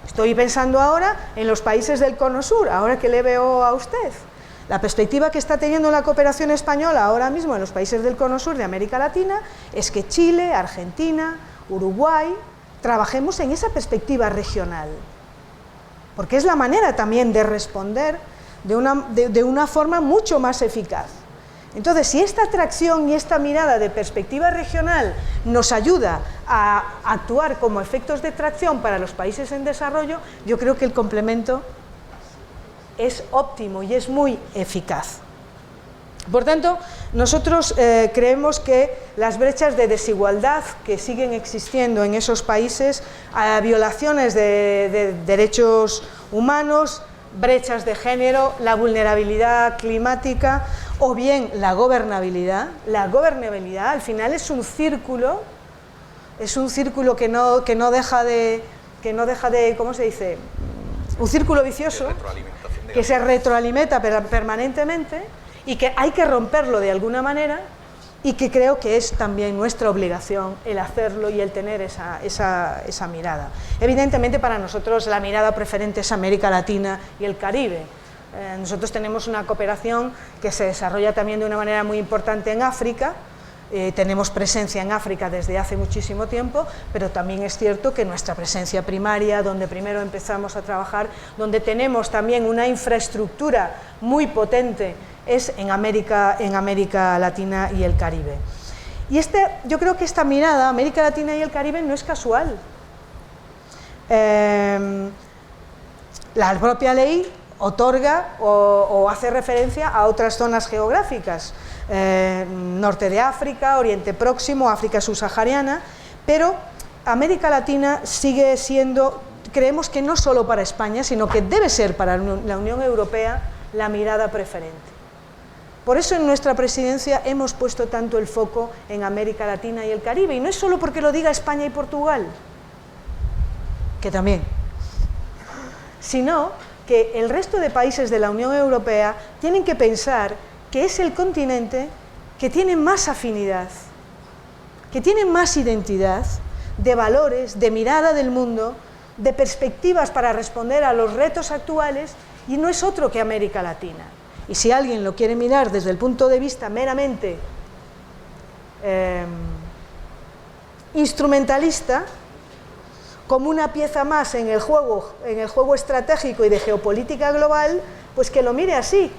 Estoy pensando ahora en los países del Cono Sur, ahora que le veo a usted. La perspectiva que está teniendo la cooperación española ahora mismo en los países del Cono Sur de América Latina es que Chile, Argentina, Uruguay, trabajemos en esa perspectiva regional, porque es la manera también de responder de una forma mucho más eficaz. Entonces, si esta atracción y esta mirada de perspectiva regional nos ayuda a actuar como efectos de tracción para los países en desarrollo, yo creo que el complemento es óptimo y es muy eficaz. Por tanto, nosotros creemos que las brechas de desigualdad que siguen existiendo en esos países, violaciones de derechos humanos, brechas de género, la vulnerabilidad climática o bien la gobernabilidad al final es un círculo que no deja de, ¿cómo se dice? Un círculo vicioso que se retroalimenta permanentemente y que hay que romperlo de alguna manera, y que creo que es también nuestra obligación el hacerlo y el tener esa mirada. Evidentemente para nosotros la mirada preferente es América Latina y el Caribe, Nosotros tenemos una cooperación que se desarrolla también de una manera muy importante en África. Tenemos presencia en África desde hace muchísimo tiempo, pero también es cierto que nuestra presencia primaria, donde primero empezamos a trabajar, donde tenemos también una infraestructura muy potente, es en América Latina y el Caribe. Y yo creo que esta mirada, América Latina y el Caribe, no es casual. La propia ley otorga o hace referencia a otras zonas geográficas, norte de África, Oriente Próximo, África subsahariana, pero América Latina sigue siendo, creemos que no solo para España, sino que debe ser para la Unión Europea la mirada preferente. Por eso en nuestra presidencia hemos puesto tanto el foco en América Latina y el Caribe, y no es solo porque lo diga España y Portugal, que también, sino que el resto de países de la Unión Europea tienen que pensar que es el continente que tiene más afinidad, que tiene más identidad de valores, de mirada del mundo, de perspectivas para responder a los retos actuales, y no es otro que América Latina. Y si alguien lo quiere mirar desde el punto de vista meramente instrumentalista, como una pieza más en el juego estratégico y de geopolítica global, pues que lo mire así,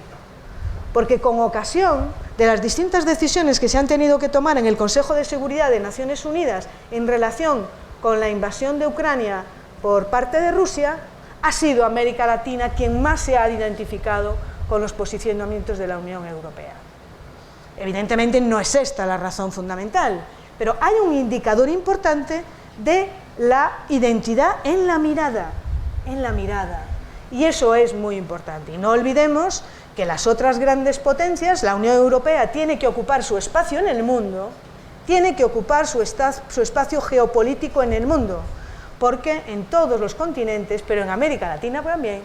porque con ocasión de las distintas decisiones que se han tenido que tomar en el Consejo de Seguridad de Naciones Unidas en relación con la invasión de Ucrania por parte de Rusia, ha sido América Latina quien más se ha identificado con los posicionamientos de la Unión Europea. Evidentemente no es esta la razón fundamental, pero hay un indicador importante de la identidad en la mirada, y eso es muy importante. Y no olvidemos que las otras grandes potencias, la Unión Europea tiene que ocupar su espacio en el mundo, tiene que ocupar su espacio geopolítico en el mundo, porque en todos los continentes, pero en América Latina también,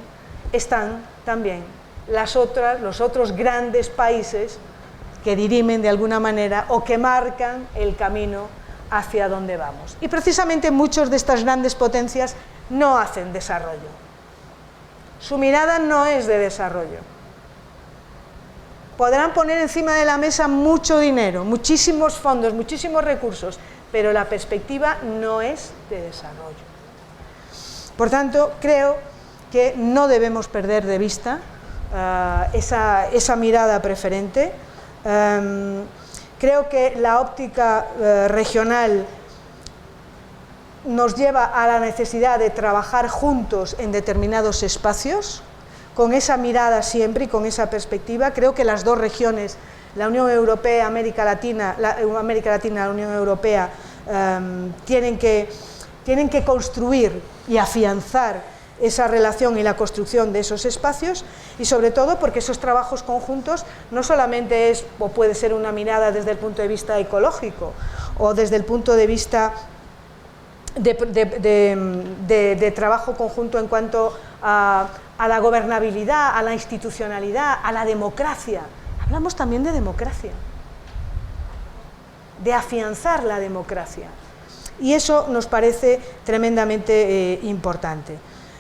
están también los otros grandes países que dirimen de alguna manera o que marcan el camino hacia dónde vamos. Y precisamente muchos de estas grandes potencias no hacen desarrollo. Su mirada no es de desarrollo. Podrán poner encima de la mesa mucho dinero, muchísimos fondos, muchísimos recursos, pero la perspectiva no es de desarrollo. Por tanto, creo que no debemos perder de vista esa mirada preferente. Creo que la óptica regional nos lleva a la necesidad de trabajar juntos en determinados espacios, con esa mirada siempre y con esa perspectiva. Creo que las dos regiones, la Unión Europea, América Latina, la Unión Europea, tienen que construir y afianzar esa relación y la construcción de esos espacios, y sobre todo porque esos trabajos conjuntos no solamente es o puede ser una mirada desde el punto de vista ecológico o desde el punto de vista de trabajo conjunto en cuanto a la gobernabilidad, a la institucionalidad, a la democracia. Hablamos también de democracia, de afianzar la democracia, y eso nos parece tremendamente importante.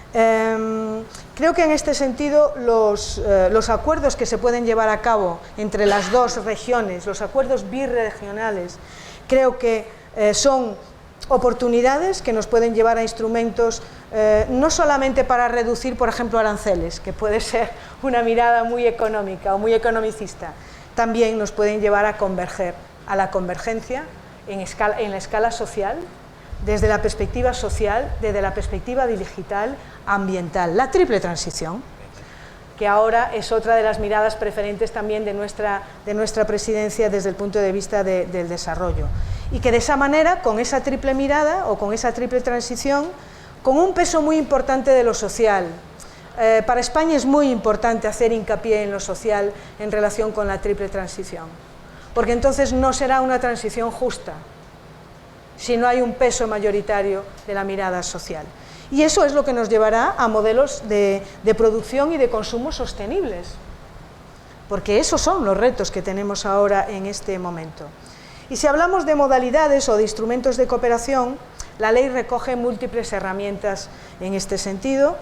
Creo que en este sentido los acuerdos que se pueden llevar a cabo entre las dos regiones, los acuerdos birregionales, creo que son oportunidades que nos pueden llevar a instrumentos no solamente para reducir, por ejemplo, aranceles, que puede ser una mirada muy económica o muy economicista, también nos pueden llevar a converger, a la convergencia en la escala social, desde la perspectiva social, desde la perspectiva digital, ambiental, la triple transición, que ahora es otra de las miradas preferentes también de nuestra presidencia desde el punto de vista del desarrollo. Y que de esa manera, con esa triple mirada o con esa triple transición, con un peso muy importante de lo social. Para España es muy importante hacer hincapié en lo social en relación con la triple transición, porque entonces no será una transición justa si no hay un peso mayoritario de la mirada social. Y eso es lo que nos llevará a modelos de producción y de consumo sostenibles, porque esos son los retos que tenemos ahora en este momento. Y si hablamos de modalidades o de instrumentos de cooperación, la ley recoge múltiples herramientas en este sentido.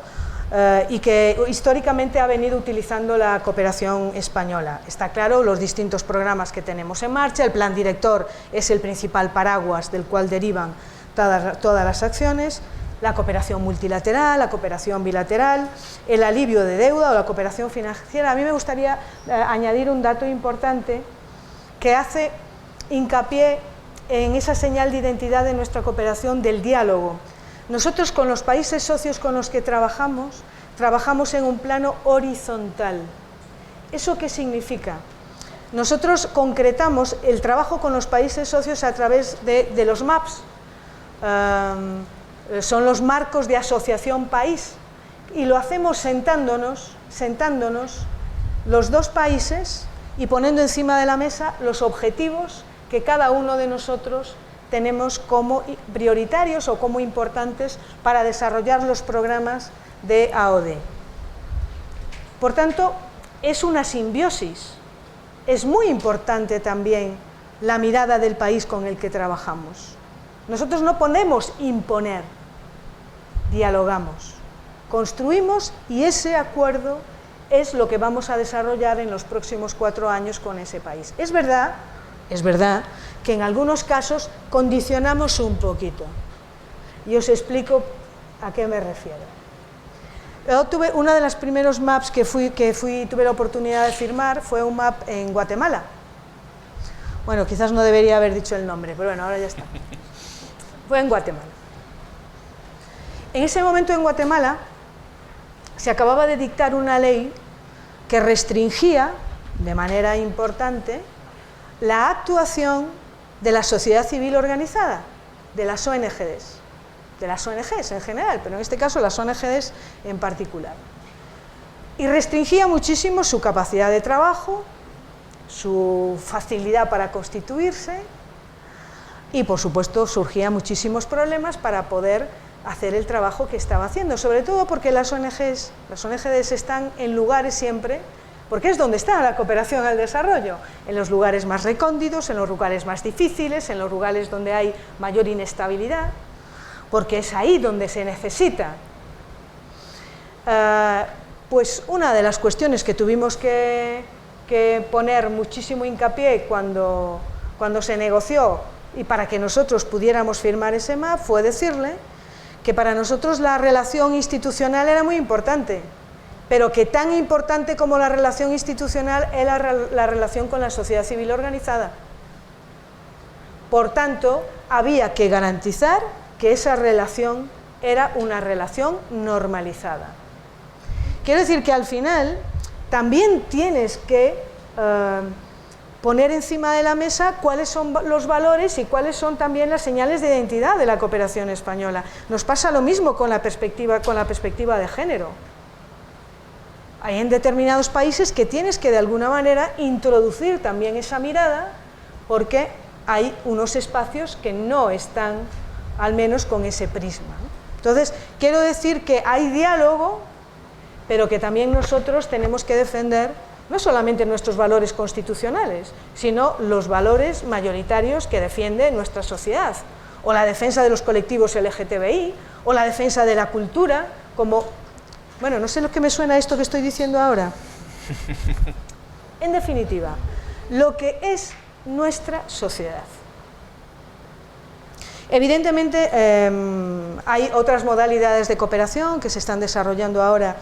y que históricamente ha venido utilizando la cooperación española. Está claro, los distintos programas que tenemos en marcha, el plan director es el principal paraguas del cual derivan todas las acciones, la cooperación multilateral, la cooperación bilateral, el alivio de deuda o la cooperación financiera. A mí me gustaría añadir un dato importante que hace hincapié en esa señal de identidad de nuestra cooperación del diálogo. Nosotros con los países socios con los que trabajamos en un plano horizontal. ¿Eso qué significa? Nosotros concretamos el trabajo con los países socios a través de los MAPs, son los marcos de asociación país, y lo hacemos sentándonos los dos países y poniendo encima de la mesa los objetivos que cada uno de nosotros tenemos como prioritarios o como importantes para desarrollar los programas de AOD. Por tanto, es una simbiosis. Es muy importante también la mirada del país con el que trabajamos. Nosotros no podemos imponer, dialogamos, construimos, y ese acuerdo es lo que vamos a desarrollar en los próximos 4 años con ese país. Es verdad que en algunos casos condicionamos un poquito, y os explico a qué me refiero. Yo tuve uno de los primeros maps que tuve la oportunidad de firmar, fue un map en Guatemala. Bueno, quizás no debería haber dicho el nombre, pero bueno, ahora ya está. Fue en Guatemala. En ese momento en Guatemala se acababa de dictar una ley que restringía de manera importante la actuación de la sociedad civil organizada, de las ONGs en general, pero en este caso las ONGs en particular. Y restringía muchísimo su capacidad de trabajo, su facilidad para constituirse, y por supuesto surgían muchísimos problemas para poder hacer el trabajo que estaba haciendo, sobre todo porque las ONGs están en lugares siempre, porque es donde está la cooperación al desarrollo, en los lugares más recónditos, en los lugares más difíciles, en los lugares donde hay mayor inestabilidad, porque es ahí donde se necesita. Pues una de las cuestiones que tuvimos que poner muchísimo hincapié cuando se negoció y para que nosotros pudiéramos firmar ese MAP fue decirle que para nosotros la relación institucional era muy importante, pero que tan importante como la relación institucional era la relación con la sociedad civil organizada. Por tanto, había que garantizar que esa relación era una relación normalizada. Quiero decir que al final también tienes que poner encima de la mesa cuáles son los valores y cuáles son también las señales de identidad de la cooperación española. Nos pasa lo mismo con la perspectiva de género. Hay en determinados países que tienes que de alguna manera introducir también esa mirada, porque hay unos espacios que no están al menos con ese prisma. Entonces, quiero decir que hay diálogo, pero que también nosotros tenemos que defender no solamente nuestros valores constitucionales, sino los valores mayoritarios que defiende nuestra sociedad, o la defensa de los colectivos LGTBI, o la defensa de la cultura, como... Bueno, no sé lo que me suena esto que estoy diciendo ahora. En definitiva, lo que es nuestra sociedad. Evidentemente, hay otras modalidades de cooperación que se están desarrollando ahora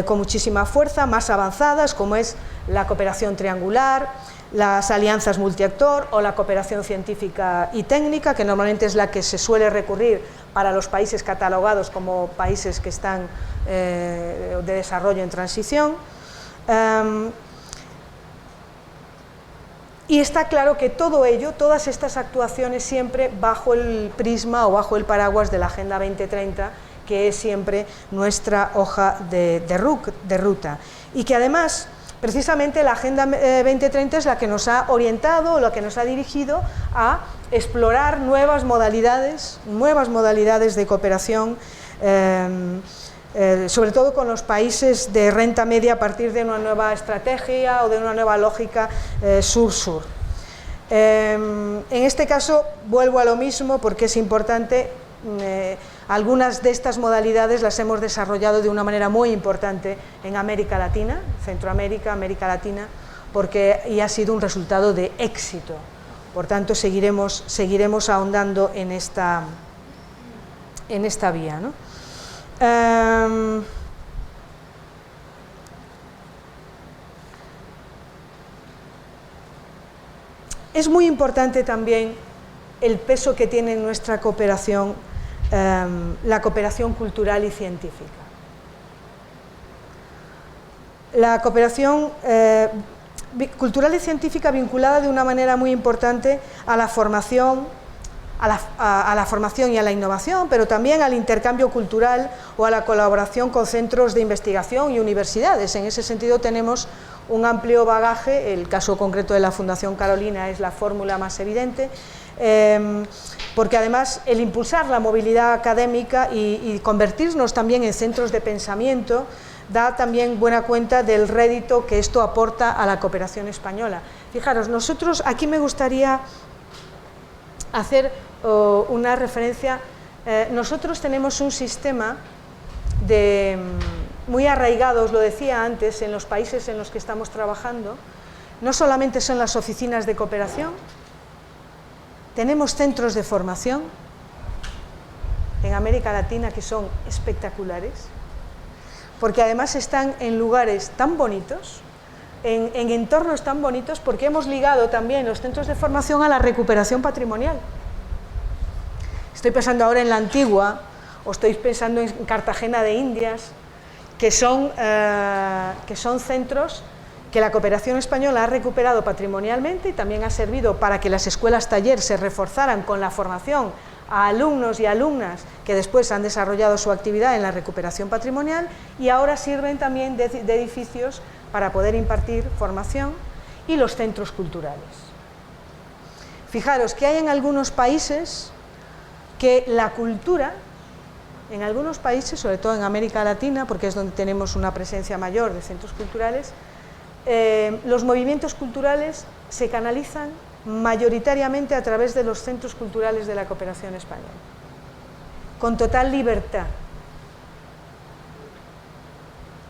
con muchísima fuerza, más avanzadas, como es la cooperación triangular, las alianzas multiactor o la cooperación científica y técnica, que normalmente es la que se suele recurrir para los países catalogados como países que están de desarrollo en transición. Y está claro que todo ello, todas estas actuaciones siempre bajo el prisma o bajo el paraguas de la Agenda 2030, que es siempre nuestra hoja de ruta. Y que además, precisamente la Agenda 2030 es la que nos ha orientado, la que nos ha dirigido a explorar nuevas modalidades de cooperación, sobre todo con los países de renta media a partir de una nueva estrategia o de una nueva lógica sur-sur. En este caso vuelvo a lo mismo porque es importante Algunas de estas modalidades las hemos desarrollado de una manera muy importante en América Latina, Centroamérica, América Latina, y ha sido un resultado de éxito. Por tanto, seguiremos ahondando en esta vía, ¿no? Es muy importante también el peso que tiene en nuestra cooperación la cooperación cultural y científica. La cooperación cultural y científica vinculada de una manera muy importante a la formación, a la formación y a la innovación, pero también al intercambio cultural o a la colaboración con centros de investigación y universidades. En ese sentido tenemos un amplio bagaje. El caso concreto de la Fundación Carolina es la fórmula más evidente, porque además el impulsar la movilidad académica y convertirnos también en centros de pensamiento da también buena cuenta del rédito que esto aporta a la cooperación española. Fijaros, nosotros, aquí me gustaría hacer una referencia. Nosotros tenemos un sistema muy arraigado, os lo decía antes, en los países en los que estamos trabajando. No solamente son las oficinas de cooperación, tenemos centros de formación en América Latina que son espectaculares, porque además están en lugares tan bonitos, en entornos tan bonitos, porque hemos ligado también los centros de formación a la recuperación patrimonial. Estoy pensando ahora en la Antigua, o estoy pensando en Cartagena de Indias, que son centros que la cooperación española ha recuperado patrimonialmente y también ha servido para que las escuelas taller se reforzaran con la formación a alumnos y alumnas que después han desarrollado su actividad en la recuperación patrimonial, y ahora sirven también de edificios para poder impartir formación, y los centros culturales. Fijaros que hay en algunos países que la cultura, en algunos países, sobre todo en América Latina, porque es donde tenemos una presencia mayor de centros culturales, los movimientos culturales se canalizan mayoritariamente a través de los centros culturales de la cooperación española, con total libertad,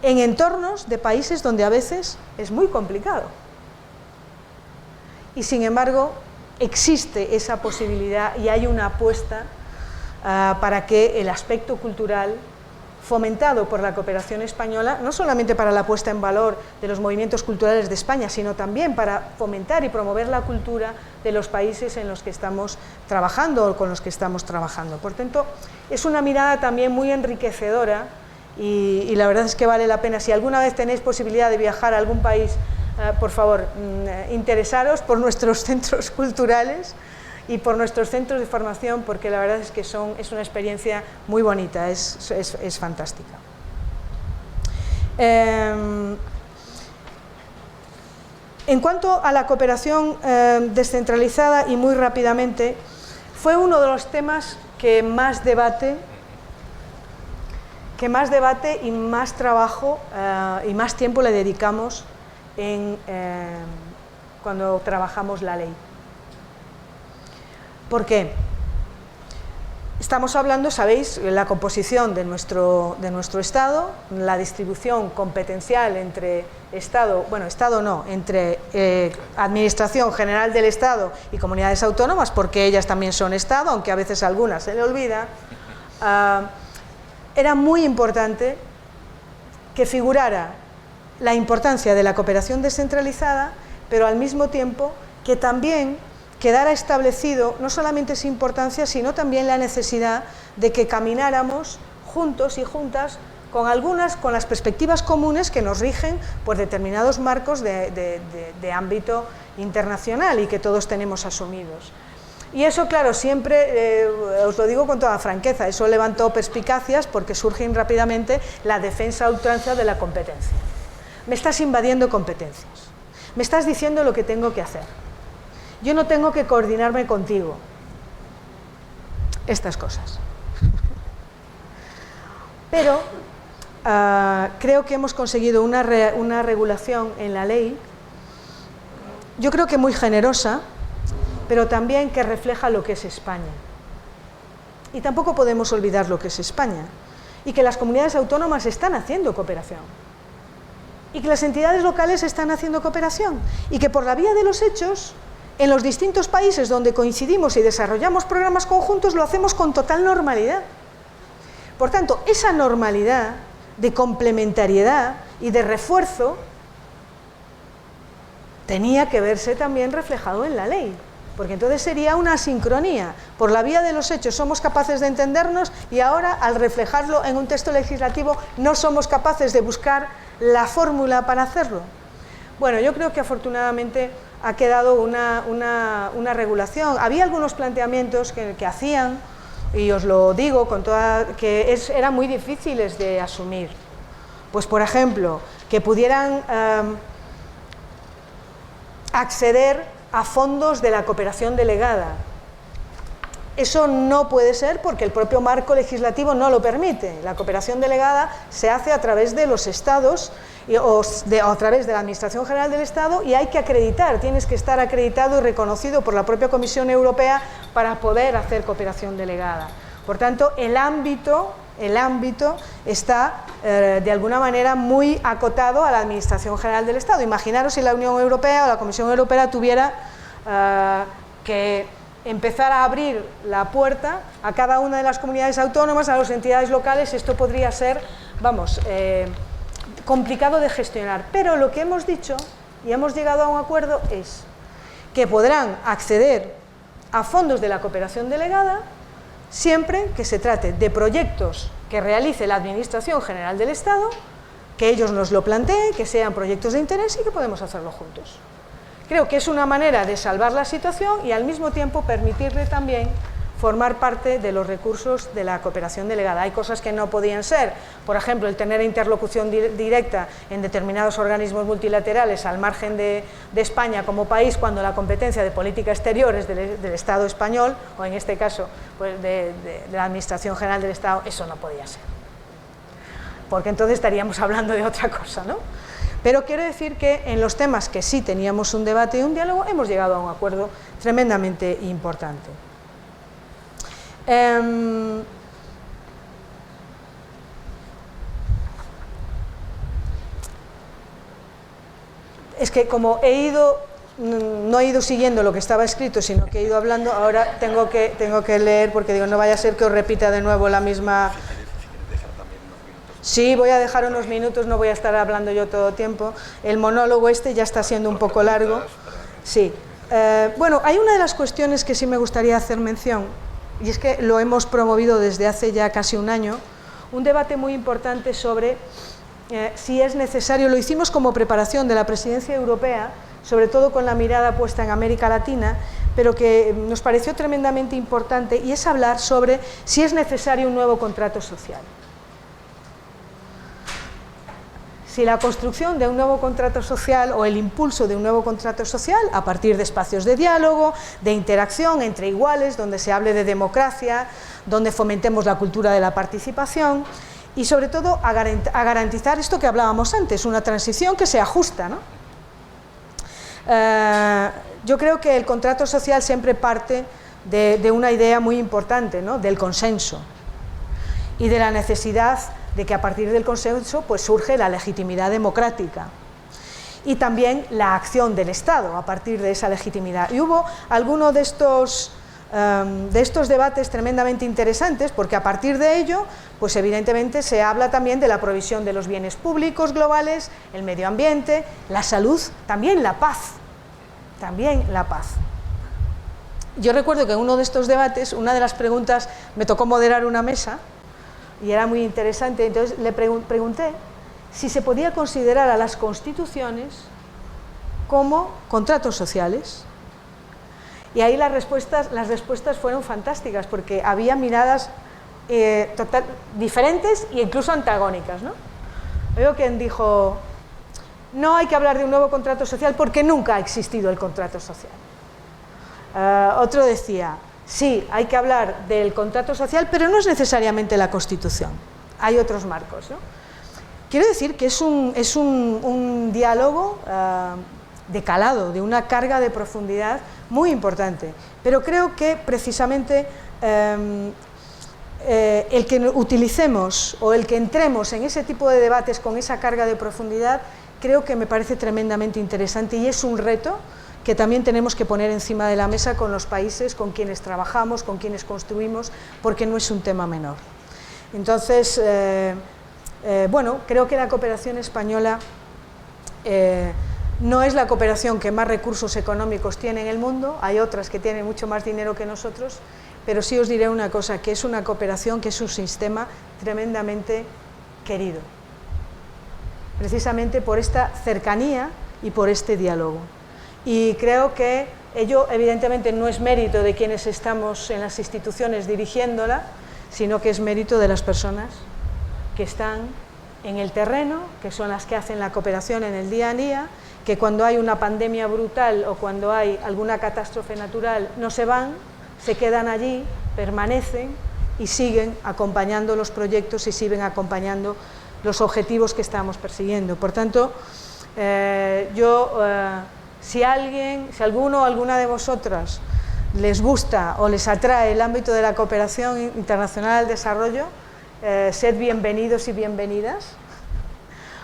en entornos de países donde a veces es muy complicado. Y sin embargo, existe esa posibilidad y hay una apuesta para que el aspecto cultural, fomentado por la cooperación española, no solamente para la puesta en valor de los movimientos culturales de España, sino también para fomentar y promover la cultura de los países en los que estamos trabajando o con los que estamos trabajando. Por tanto, es una mirada también muy enriquecedora y la verdad es que vale la pena. Si alguna vez tenéis posibilidad de viajar a algún país, por favor, interesaros por nuestros centros culturales y por nuestros centros de formación, porque la verdad es que es una experiencia muy bonita, es fantástica. En cuanto a la cooperación descentralizada, y muy rápidamente, fue uno de los temas que más debate y más trabajo y más tiempo le dedicamos cuando trabajamos la ley. ¿Por qué? Estamos hablando, sabéis, de la composición de nuestro Estado, la distribución competencial entre entre Administración General del Estado y comunidades autónomas, porque ellas también son Estado, aunque a veces a algunas se le olvida. Era muy importante que figurara la importancia de la cooperación descentralizada, pero al mismo tiempo que también quedara establecido no solamente su importancia, sino también la necesidad de que camináramos juntos y juntas con las perspectivas comunes que nos rigen por determinados marcos de ámbito internacional y que todos tenemos asumidos. Y eso, claro, siempre, os lo digo con toda franqueza, eso levantó perspicacias porque surgen rápidamente la defensa a ultranza de la competencia. Me estás invadiendo competencias, me estás diciendo lo que tengo que hacer. Yo no tengo que coordinarme contigo. Estas cosas. Pero creo que hemos conseguido una regulación en la ley, yo creo que muy generosa, pero también que refleja lo que es España. Y tampoco podemos olvidar lo que es España, y que las comunidades autónomas están haciendo cooperación, y que las entidades locales están haciendo cooperación, y que por la vía de los hechos, en los distintos países donde coincidimos y desarrollamos programas conjuntos, lo hacemos con total normalidad. Por tanto, esa normalidad de complementariedad y de refuerzo tenía que verse también reflejado en la ley, porque entonces sería una asincronía. Por la vía de los hechos somos capaces de entendernos y ahora, al reflejarlo en un texto legislativo, no somos capaces de buscar la fórmula para hacerlo. Bueno, yo creo que afortunadamente ha quedado una regulación. Había algunos planteamientos que hacían, y os lo digo con que eran muy difíciles de asumir. Pues, por ejemplo, que pudieran acceder a fondos de la cooperación delegada. Eso no puede ser porque el propio marco legislativo no lo permite. La cooperación delegada se hace a través de los estados o a través de la Administración General del Estado, y hay que acreditar, tienes que estar acreditado y reconocido por la propia Comisión Europea para poder hacer cooperación delegada. Por tanto, el ámbito está de alguna manera muy acotado a la Administración General del Estado. Imaginaros si la Unión Europea o la Comisión Europea tuviera que empezar a abrir la puerta a cada una de las comunidades autónomas, a las entidades locales. Esto podría ser, complicado de gestionar. Pero lo que hemos dicho, y hemos llegado a un acuerdo, es que podrán acceder a fondos de la cooperación delegada siempre que se trate de proyectos que realice la Administración General del Estado, que ellos nos lo planteen, que sean proyectos de interés y que podemos hacerlo juntos. Creo que es una manera de salvar la situación y al mismo tiempo permitirle también formar parte de los recursos de la cooperación delegada. Hay cosas que no podían ser, por ejemplo, el tener interlocución directa en determinados organismos multilaterales al margen de España como país, cuando la competencia de política exterior es del Estado español, o en este caso pues de la Administración General del Estado. Eso no podía ser, porque entonces estaríamos hablando de otra cosa, ¿no? Pero quiero decir que en los temas que sí teníamos un debate y un diálogo, hemos llegado a un acuerdo tremendamente importante. Es que como no he ido siguiendo lo que estaba escrito, sino que he ido hablando, ahora tengo que leer, porque digo, no vaya a ser que os repita de nuevo la misma... Sí, voy a dejar unos minutos, no voy a estar hablando yo todo el tiempo. El monólogo ya está siendo un poco largo. Sí. Bueno, hay una de las cuestiones que sí me gustaría hacer mención, y es que lo hemos promovido desde hace ya casi un año, un debate muy importante sobre si es necesario. Lo hicimos como preparación de la presidencia europea, sobre todo con la mirada puesta en América Latina, pero que nos pareció tremendamente importante, y es hablar sobre si es necesario un nuevo contrato social. Si la construcción de un nuevo contrato social o el impulso de un nuevo contrato social a partir de espacios de diálogo, de interacción entre iguales, donde se hable de democracia, donde fomentemos la cultura de la participación y sobre todo a garantizar esto que hablábamos antes, una transición que se ajusta, ¿no? Yo creo que el contrato social siempre parte de una idea muy importante, ¿no? Del consenso y de la necesidad de que a partir del consenso pues surge la legitimidad democrática y también la acción del Estado a partir de esa legitimidad. Y hubo algunos de estos debates tremendamente interesantes, porque a partir de ello pues evidentemente se habla también de la provisión de los bienes públicos globales, el medio ambiente, la salud, también la paz, Yo recuerdo que en uno de estos debates, una de las preguntas, me tocó moderar una mesa y era muy interesante, entonces le pregunté si se podía considerar a las constituciones como contratos sociales. Y ahí las respuestas fueron fantásticas, porque había miradas diferentes e incluso antagónicas, ¿no? Veo quien dijo, no hay que hablar de un nuevo contrato social porque nunca ha existido el contrato social. Otro decía, sí, hay que hablar del contrato social, pero no es necesariamente la Constitución, hay otros marcos, ¿no? Quiero decir que es un diálogo de calado, de una carga de profundidad muy importante, pero creo que precisamente el que utilicemos o el que entremos en ese tipo de debates con esa carga de profundidad, creo que me parece tremendamente interesante y es un reto que también tenemos que poner encima de la mesa con los países con quienes trabajamos, con quienes construimos, porque no es un tema menor. Entonces, bueno, creo que la cooperación española no es la cooperación que más recursos económicos tiene en el mundo, hay otras que tienen mucho más dinero que nosotros, pero sí os diré una cosa, que es una cooperación, que es un sistema tremendamente querido, precisamente por esta cercanía y por este diálogo. Y creo que ello evidentemente no es mérito de quienes estamos en las instituciones dirigiéndola, sino que es mérito de las personas que están en el terreno, que son las que hacen la cooperación en el día a día, que cuando hay una pandemia brutal o cuando hay alguna catástrofe natural no se van, se quedan allí, permanecen y siguen acompañando los proyectos y siguen acompañando los objetivos que estamos persiguiendo. Por tanto, si alguno o alguna de vosotras les gusta o les atrae el ámbito de la cooperación internacional al desarrollo, sed bienvenidos y bienvenidas.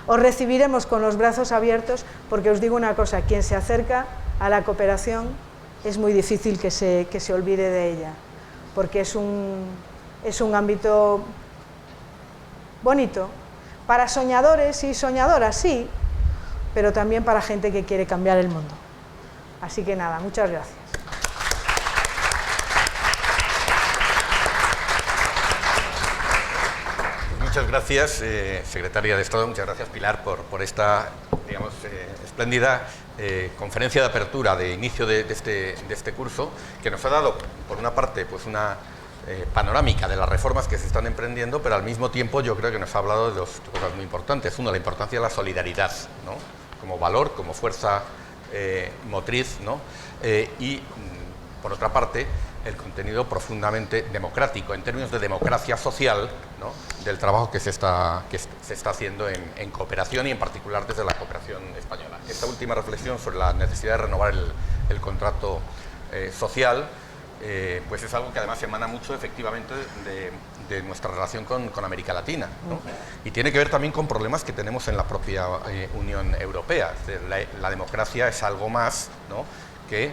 Os recibiremos con los brazos abiertos porque os digo una cosa, quien se acerca a la cooperación es muy difícil que se olvide de ella, porque es un ámbito bonito, para soñadores y soñadoras, sí, pero también para gente que quiere cambiar el mundo. Así que nada, muchas gracias. Muchas gracias, secretaria de Estado, muchas gracias, Pilar, por esta, digamos, espléndida conferencia de apertura, de inicio de este curso, que nos ha dado, por una parte, pues una panorámica de las reformas que se están emprendiendo, pero al mismo tiempo yo creo que nos ha hablado de dos cosas muy importantes. Uno, la importancia de la solidaridad, ¿no?, como valor, como fuerza motriz, ¿no?, y, por otra parte, el contenido profundamente democrático, en términos de democracia social, ¿no?, del trabajo que se está haciendo en cooperación y en particular desde la cooperación española. Esta última reflexión sobre la necesidad de renovar el contrato social, pues es algo que además emana mucho efectivamente de nuestra relación con América Latina, ¿no?, y tiene que ver también con problemas que tenemos en la propia Unión Europea. La democracia es algo más, ¿no?, que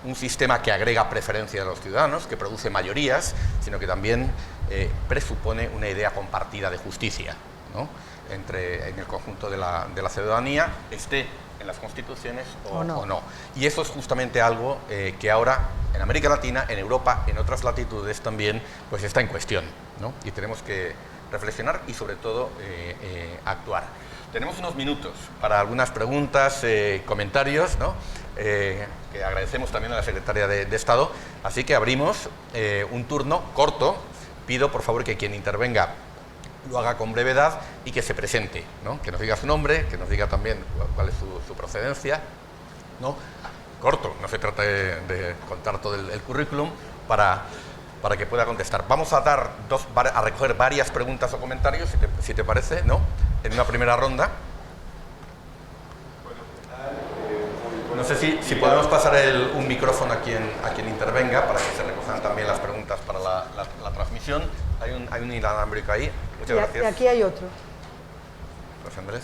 un sistema que agrega preferencia a los ciudadanos, que produce mayorías, sino que también presupone una idea compartida de justicia, ¿no?, en el conjunto de la ciudadanía, esté en las constituciones o no. Y eso es justamente algo que ahora en América Latina, en Europa, en otras latitudes también, pues está en cuestión, ¿no?, y tenemos que reflexionar y sobre todo actuar. Tenemos unos minutos para algunas preguntas, comentarios, ¿no?, que agradecemos también a la secretaria de Estado, así que abrimos un turno corto. Pido por favor que quien intervenga lo haga con brevedad y que se presente, ¿no?, que nos diga su nombre, que nos diga también cuál es su procedencia, ¿no?, corto, no se trata de contar todo el currículum para que pueda contestar. Vamos a recoger varias preguntas o comentarios, si te parece, ¿no?, en una primera ronda. No sé si podemos pasar un micrófono a quien intervenga para que se recojan también las preguntas para la transmisión. Hay un inalámbrico ahí. Muchas gracias. Y aquí hay otro. José Andrés.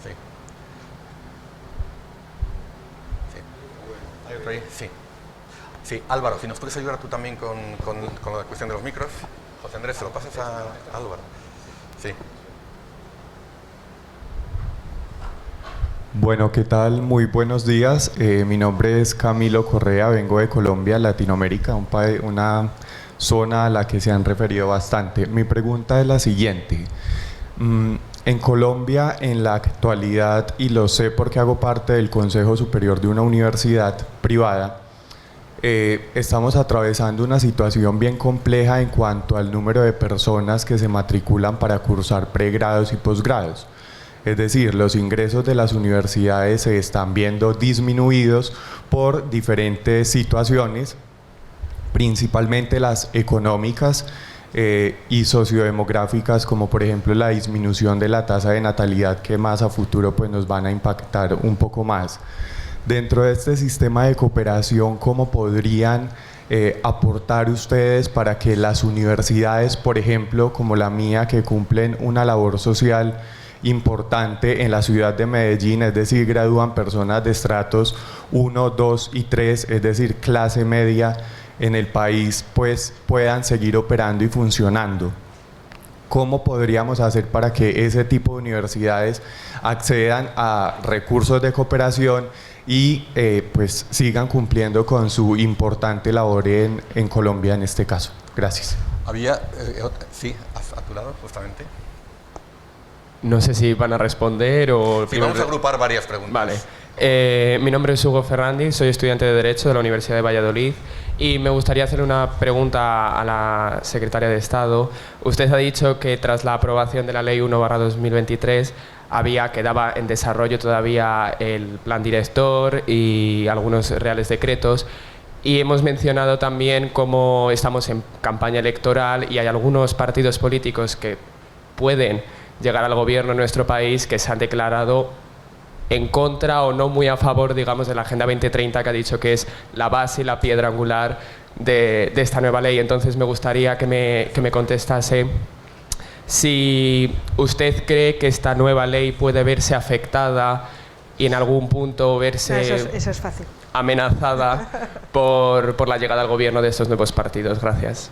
Sí. ¿Hay otro ahí? Sí. Sí, Álvaro, si nos puedes ayudar tú también con la cuestión de los micros. José Andrés, se lo pasas a Álvaro. Sí. Bueno, ¿qué tal? Muy buenos días. Mi nombre es Camilo Correa, vengo de Colombia, Latinoamérica, una zona a la que se han referido bastante. Mi pregunta es la siguiente. En Colombia, en la actualidad, y lo sé porque hago parte del Consejo Superior de una universidad privada, estamos atravesando una situación bien compleja en cuanto al número de personas que se matriculan para cursar pregrados y posgrados. Es decir, los ingresos de las universidades se están viendo disminuidos por diferentes situaciones, principalmente las económicas y sociodemográficas, como por ejemplo la disminución de la tasa de natalidad, que más a futuro pues nos van a impactar un poco más. Dentro de este sistema de cooperación, ¿cómo podrían aportar ustedes para que las universidades, por ejemplo, como la mía, que cumplen una labor social importante en la ciudad de Medellín, es decir, gradúan personas de estratos 1, 2 y 3, es decir, clase media en el país, pues puedan seguir operando y funcionando? ¿Cómo podríamos hacer para que ese tipo de universidades accedan a recursos de cooperación y pues sigan cumpliendo con su importante labor en Colombia en este caso? Gracias. Había, sí, a tu lado, justamente. No sé si van a responder o... Sí, vamos a agrupar varias preguntas. Vale. Mi nombre es Hugo Ferrandi, soy estudiante de Derecho de la Universidad de Valladolid y me gustaría hacerle una pregunta a la Secretaria de Estado. Usted ha dicho que tras la aprobación de la Ley 1/2023 quedaba en desarrollo todavía el plan director y algunos reales decretos. Y hemos mencionado también cómo estamos en campaña electoral y hay algunos partidos políticos que pueden llegar al gobierno en nuestro país que se han declarado en contra o no muy a favor, digamos, de la Agenda 2030, que ha dicho que es la base y la piedra angular de esta nueva ley. Entonces me gustaría que me contestase si usted cree que esta nueva ley puede verse afectada y en algún punto verse eso es fácil. Amenazada por la llegada al gobierno de estos nuevos partidos. Gracias.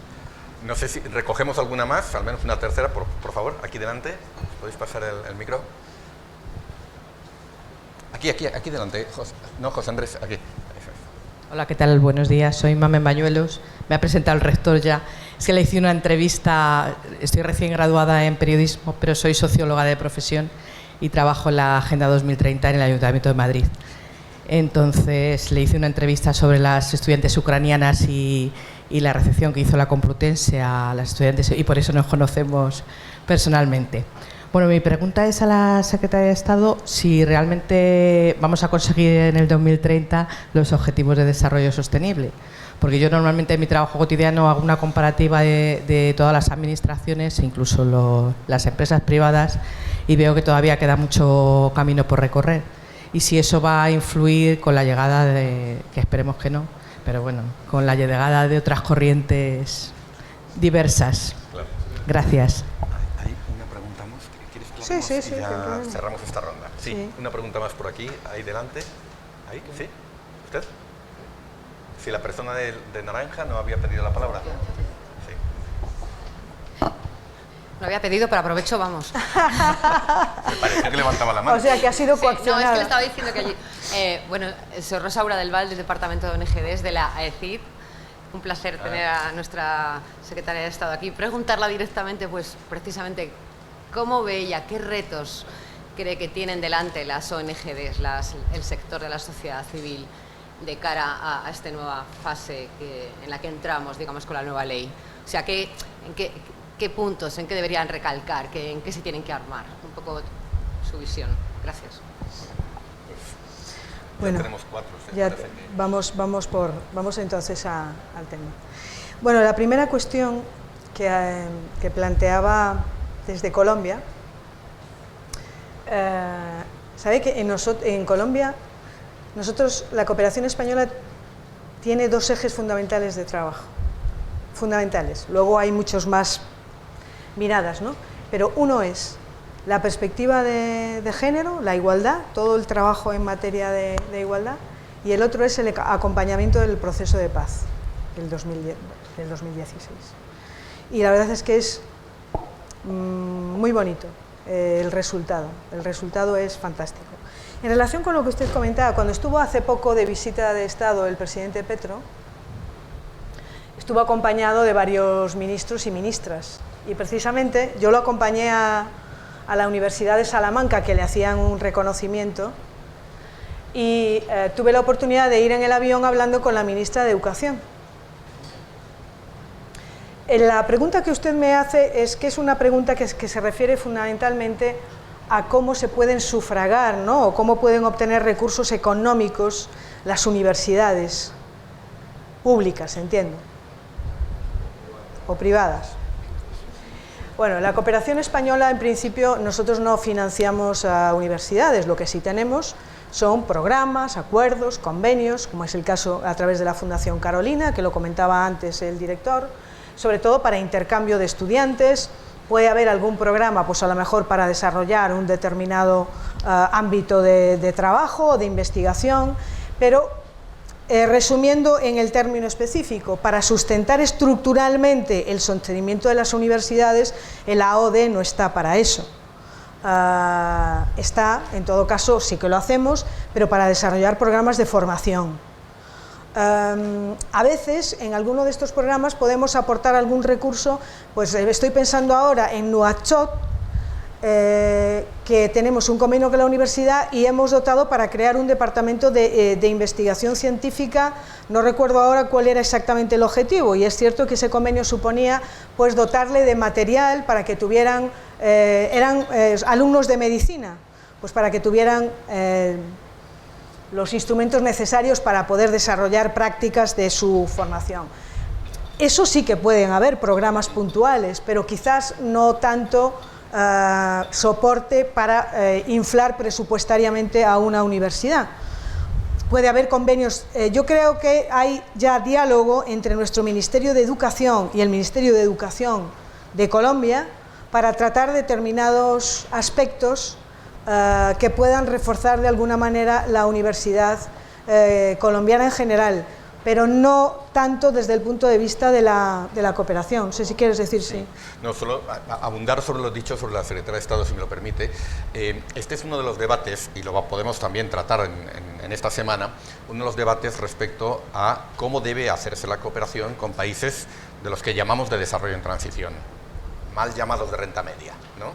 No sé si recogemos alguna más, al menos una tercera, por favor, aquí delante. ¿Podéis pasar el micro? Aquí delante. José Andrés, aquí. Hola, ¿qué tal? Buenos días, soy Mamen Bañuelos. Me ha presentado el rector ya. Es que le hice una entrevista, estoy recién graduada en periodismo, pero soy socióloga de profesión y trabajo en la Agenda 2030 en el Ayuntamiento de Madrid. Entonces le hice una entrevista sobre las estudiantes ucranianas y la recepción que hizo la Complutense a las estudiantes, y por eso nos conocemos personalmente. Bueno, mi pregunta es a la Secretaria de Estado si realmente vamos a conseguir en el 2030 los Objetivos de Desarrollo Sostenible. Porque yo normalmente en mi trabajo cotidiano hago una comparativa de todas las administraciones, incluso las empresas privadas, y veo que todavía queda mucho camino por recorrer. Y si eso va a influir con la llegada de, que esperemos que no, pero bueno, con la llegada de otras corrientes diversas. Claro. Gracias. Hay una pregunta más. ¿Quieres que Sí, y ya cerramos esta ronda? Sí, una pregunta más por aquí, ahí delante. ¿Ahí? ¿Sí? ¿Usted? Si la persona de naranja no había pedido la palabra. Sí. Lo había pedido, pero aprovecho, vamos. Me pareció que levantaba la mano. O sea, que ha sido coaccionada. No, es que le estaba diciendo que allí... bueno, soy Rosaura del Val, del Departamento de ONGDs de la AECID. Un placer tener a nuestra Secretaria de Estado aquí. Preguntarla directamente, pues, precisamente, ¿cómo ve ella, qué retos cree que tienen delante las ONGDs, el sector de la sociedad civil, de cara a esta nueva fase en la que entramos, digamos, con la nueva ley? O sea, ¿en qué puntos, en qué deberían recalcar, en qué se tienen que armar? Un poco su visión. Gracias. Bueno, ya tenemos 4. Ya vamos entonces al tema. Bueno, la primera cuestión que planteaba desde Colombia, sabe que en Colombia nosotros, la cooperación española tiene 2 ejes fundamentales de trabajo, fundamentales. Luego hay muchos más miradas, ¿no? Pero uno es la perspectiva de género, la igualdad, todo el trabajo en materia de igualdad, y el otro es el acompañamiento del proceso de paz del 2016. Y la verdad es que es muy bonito el resultado es fantástico. En relación con lo que usted comentaba, cuando estuvo hace poco de visita de Estado el presidente Petro, estuvo acompañado de varios ministros y ministras, y precisamente yo lo acompañé a la Universidad de Salamanca, que le hacían un reconocimiento, y tuve la oportunidad de ir en el avión hablando con la ministra de Educación. La pregunta que usted me hace es que es una pregunta que se refiere fundamentalmente a cómo se pueden sufragar, ¿no? O cómo pueden obtener recursos económicos las universidades públicas, entiendo, o privadas. Bueno, la cooperación española, en principio, nosotros no financiamos a universidades. Lo que sí tenemos son programas, acuerdos, convenios, como es el caso a través de la Fundación Carolina, que lo comentaba antes el director, sobre todo para intercambio de estudiantes. Puede haber algún programa, pues a lo mejor para desarrollar un determinado ámbito de trabajo o de investigación, pero resumiendo en el término específico, para sustentar estructuralmente el sostenimiento de las universidades, el AOD no está para eso. Está, en todo caso, sí que lo hacemos, pero para desarrollar programas de formación. A veces, en alguno de estos programas podemos aportar algún recurso, pues estoy pensando ahora en Nuakchot, que tenemos un convenio con la universidad y hemos dotado para crear un departamento de investigación científica. No recuerdo ahora cuál era exactamente el objetivo, y es cierto que ese convenio suponía pues dotarle de material para que tuvieran, eran alumnos de medicina, pues para que tuvieran los instrumentos necesarios para poder desarrollar prácticas de su formación. Eso sí que pueden haber programas puntuales, pero quizás no tanto soporte para inflar presupuestariamente a una universidad. Puede haber convenios. Yo creo que hay ya diálogo entre nuestro Ministerio de Educación y el Ministerio de Educación de Colombia para tratar determinados aspectos que puedan reforzar de alguna manera la universidad colombiana en general, pero no tanto desde el punto de vista de la cooperación. No sé si quieres decir sí. No, solo abundar sobre los dichos sobre la Secretaría de Estado, si me lo permite. Este es uno de los debates, y lo podemos también tratar en esta semana, uno de los debates respecto a cómo debe hacerse la cooperación con países de los que llamamos de desarrollo en transición, mal llamados de renta media, ¿no?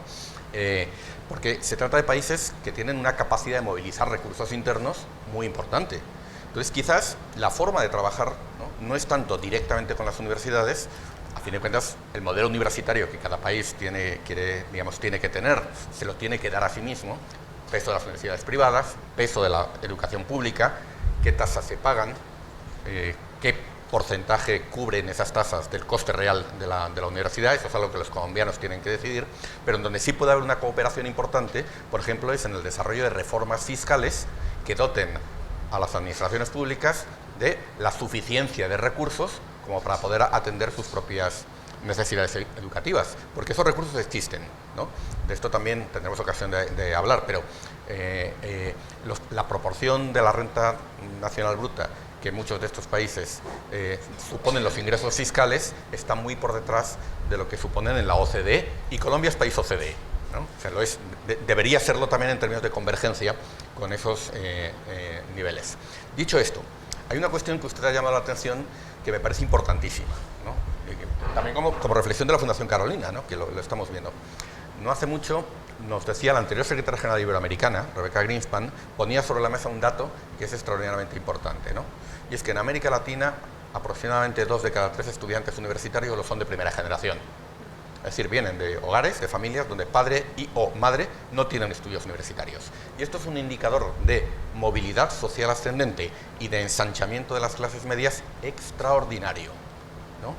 Porque se trata de países que tienen una capacidad de movilizar recursos internos muy importante. Entonces, quizás la forma de trabajar no es tanto directamente con las universidades. A fin de cuentas, el modelo universitario que cada país tiene que tener, se lo tiene que dar a sí mismo. Peso de las universidades privadas, peso de la educación pública, qué tasas se pagan, qué porcentaje cubren esas tasas del coste real de la universidad. Eso es algo que los colombianos tienen que decidir, pero en donde sí puede haber una cooperación importante, por ejemplo, es en el desarrollo de reformas fiscales que doten a las administraciones públicas de la suficiencia de recursos como para poder atender sus propias necesidades educativas, porque esos recursos existen, ¿no? De esto también tendremos ocasión de hablar, pero la proporción de la renta nacional bruta que muchos de estos países suponen los ingresos fiscales está muy por detrás de lo que suponen en la OCDE, y Colombia es país OCDE, ¿no? O sea, debería serlo también en términos de convergencia con esos niveles. Dicho esto, hay una cuestión que usted ha llamado la atención que me parece importantísima, ¿no? También como reflexión de la Fundación Carolina, ¿no? Que lo estamos viendo. No hace mucho nos decía la anterior secretaria general iberoamericana, Rebecca Greenspan, ponía sobre la mesa un dato que es extraordinariamente importante, ¿no? Y es que en América Latina aproximadamente 2 de cada 3 estudiantes universitarios lo son de primera generación. Es decir, vienen de hogares, de familias donde padre y o madre no tienen estudios universitarios. Y esto es un indicador de movilidad social ascendente y de ensanchamiento de las clases medias extraordinario, ¿no?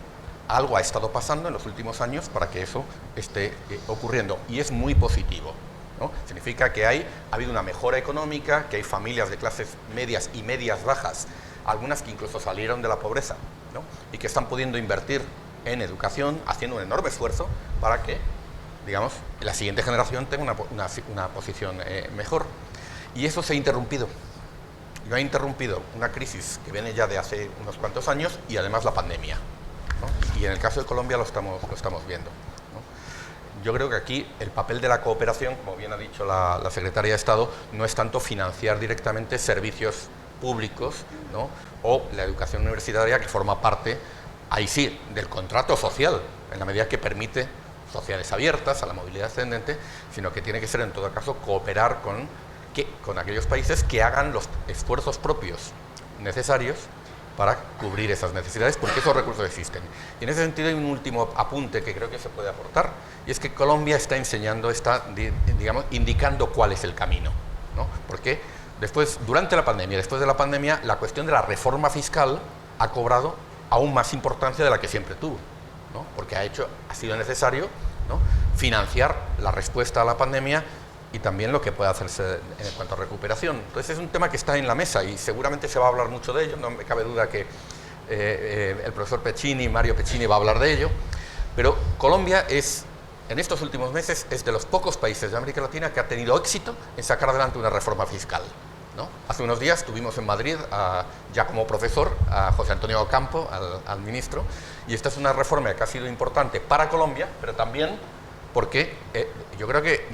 Algo ha estado pasando en los últimos años para que eso esté ocurriendo, y es muy positivo, ¿no? Significa que ha habido una mejora económica, que hay familias de clases medias y medias bajas, algunas que incluso salieron de la pobreza, ¿no? Y que están pudiendo invertir en educación, haciendo un enorme esfuerzo para que, digamos, la siguiente generación tenga una posición mejor. Y eso se ha interrumpido. Y lo ha interrumpido una crisis que viene ya de hace unos cuantos años, y además la pandemia, ¿no? Y en el caso de Colombia lo estamos viendo, ¿no? Yo creo que aquí el papel de la cooperación, como bien ha dicho la Secretaría de Estado, no es tanto financiar directamente servicios públicos, ¿no? O la educación universitaria, que forma parte, ahí sí, del contrato social, en la medida que permite sociedades abiertas a la movilidad ascendente, sino que tiene que ser en todo caso cooperar con aquellos países que hagan los esfuerzos propios necesarios para cubrir esas necesidades, porque esos recursos existen. Y en ese sentido hay un último apunte que creo que se puede aportar, y es que Colombia está indicando cuál es el camino, ¿no? Porque durante la pandemia, después de la pandemia, la cuestión de la reforma fiscal ha cobrado aún más importancia de la que siempre tuvo, ¿no? Porque ha sido necesario, ¿no?, financiar la respuesta a la pandemia y también lo que puede hacerse en cuanto a recuperación. Entonces es un tema que está en la mesa y seguramente se va a hablar mucho de ello, no me cabe duda que el profesor Pecini, Mario Pecini, va a hablar de ello, pero Colombia es, en estos últimos meses, es de los pocos países de América Latina que ha tenido éxito en sacar adelante una reforma fiscal, ¿no? Hace unos días tuvimos en Madrid, ya como profesor, a José Antonio Ocampo, al ministro, y esta es una reforma que ha sido importante para Colombia, pero también porque yo creo que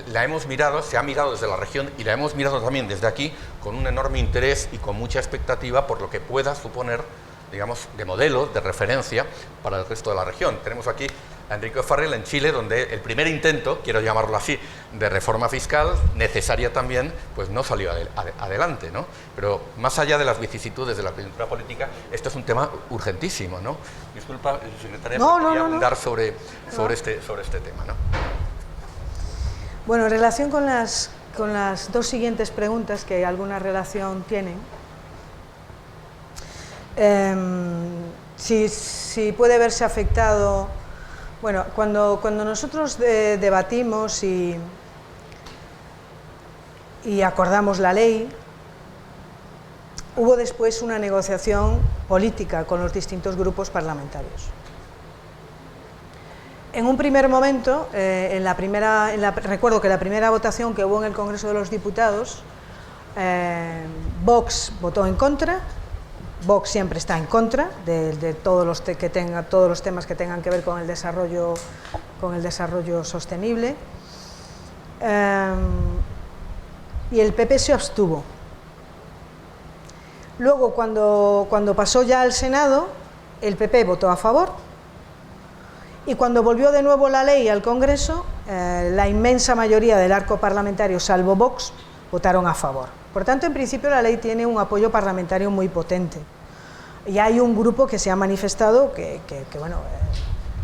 la hemos mirado, se ha mirado desde la región y la hemos mirado también desde aquí con un enorme interés y con mucha expectativa por lo que pueda suponer, digamos, de modelo, de referencia para el resto de la región. Tenemos aquí a Enrique O'Farrill en Chile, donde el primer intento, quiero llamarlo así, de reforma fiscal, necesaria también, pues no salió adelante, ¿no? Pero más allá de las vicisitudes de la coyuntura política, esto es un tema urgentísimo, ¿no? Disculpa, secretaria, quería abundar sobre este tema, ¿no? Bueno, en relación con las dos siguientes preguntas, que alguna relación tienen, si puede verse afectado. Bueno, cuando nosotros debatimos y acordamos la ley, hubo después una negociación política con los distintos grupos parlamentarios. En un primer momento, recuerdo que la primera votación que hubo en el Congreso de los Diputados, Vox votó en contra. Vox siempre está en contra de todos los temas que tengan que ver con el desarrollo sostenible, y el PP se abstuvo. Luego, cuando pasó ya al Senado, el PP votó a favor, y cuando volvió de nuevo la ley al Congreso, la inmensa mayoría del arco parlamentario, salvo Vox, votaron a favor. Por tanto, en principio la ley tiene un apoyo parlamentario muy potente. Y hay un grupo que se ha manifestado que bueno,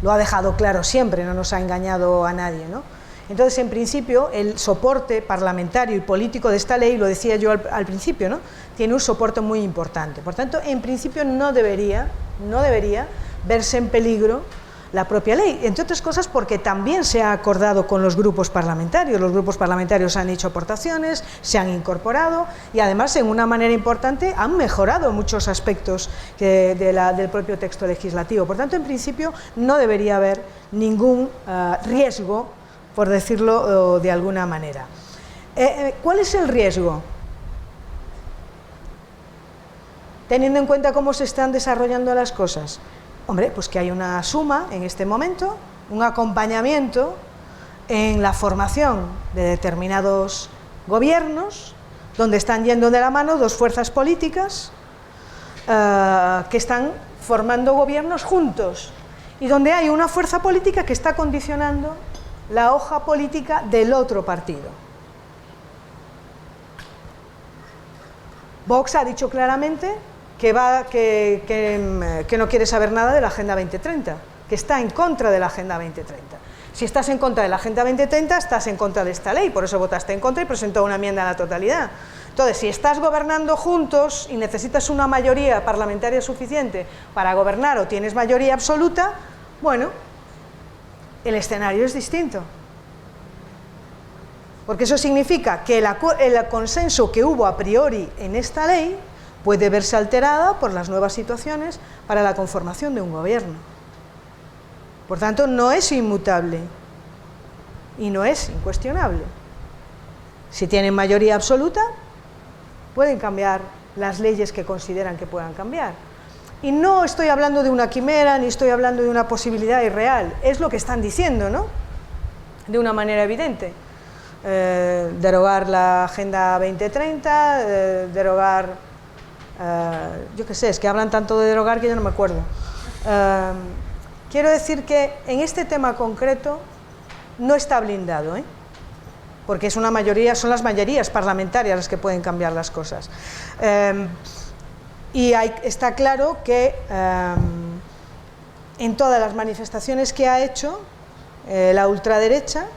lo ha dejado claro siempre, no nos ha engañado a nadie, ¿no? Entonces, en principio, el soporte parlamentario y político de esta ley, lo decía yo al principio, ¿no?, tiene un soporte muy importante. Por tanto, en principio no debería verse en peligro la propia ley, entre otras cosas porque también se ha acordado con los grupos parlamentarios. Los grupos parlamentarios han hecho aportaciones, se han incorporado y además, en una manera importante, han mejorado muchos aspectos del propio texto legislativo. Por tanto, en principio no debería haber ningún riesgo, por decirlo de alguna manera. ¿Cuál es el riesgo? Teniendo en cuenta cómo se están desarrollando las cosas. Hombre, pues que hay una suma en este momento, un acompañamiento en la formación de determinados gobiernos, donde están yendo de la mano dos fuerzas políticas que están formando gobiernos juntos, y donde hay una fuerza política que está condicionando la hoja política del otro partido. Vox ha dicho claramente que no quiere saber nada de la Agenda 2030, que está en contra de la Agenda 2030. Si estás en contra de la Agenda 2030, estás en contra de esta ley, por eso votaste en contra y presentó una enmienda a la totalidad. Entonces, si estás gobernando juntos y necesitas una mayoría parlamentaria suficiente para gobernar, o tienes mayoría absoluta, bueno, el escenario es distinto. Porque eso significa que el consenso que hubo a priori en esta ley puede verse alterada por las nuevas situaciones para la conformación de un gobierno. Por tanto, no es inmutable y no es incuestionable. Si tienen mayoría absoluta, pueden cambiar las leyes que consideran que puedan cambiar. Y no estoy hablando de una quimera, ni estoy hablando de una posibilidad irreal, es lo que están diciendo, ¿no?, de una manera evidente. Derogar la Agenda 2030, derogar... yo qué sé, es que hablan tanto de derogar que yo no me acuerdo. Quiero decir que en este tema concreto no está blindado, porque es una mayoría, son las mayorías parlamentarias las que pueden cambiar las cosas. Y está claro que en todas las manifestaciones que ha hecho la ultraderecha,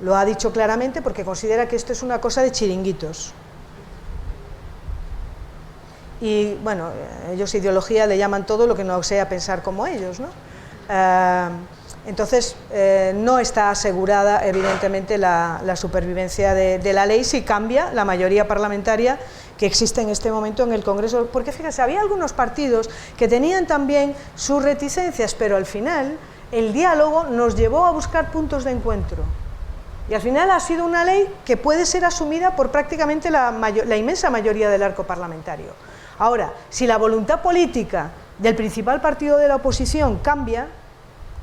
lo ha dicho claramente, porque considera que esto es una cosa de chiringuitos. Y bueno, ellos ideología le llaman todo lo que no sea pensar como ellos, ¿no? Entonces, no está asegurada, evidentemente, la supervivencia de la ley si cambia la mayoría parlamentaria que existe en este momento en el Congreso. Porque, fíjese, había algunos partidos que tenían también sus reticencias, pero al final el diálogo nos llevó a buscar puntos de encuentro. Y al final ha sido una ley que puede ser asumida por prácticamente la inmensa mayoría del arco parlamentario. Ahora, si la voluntad política del principal partido de la oposición cambia,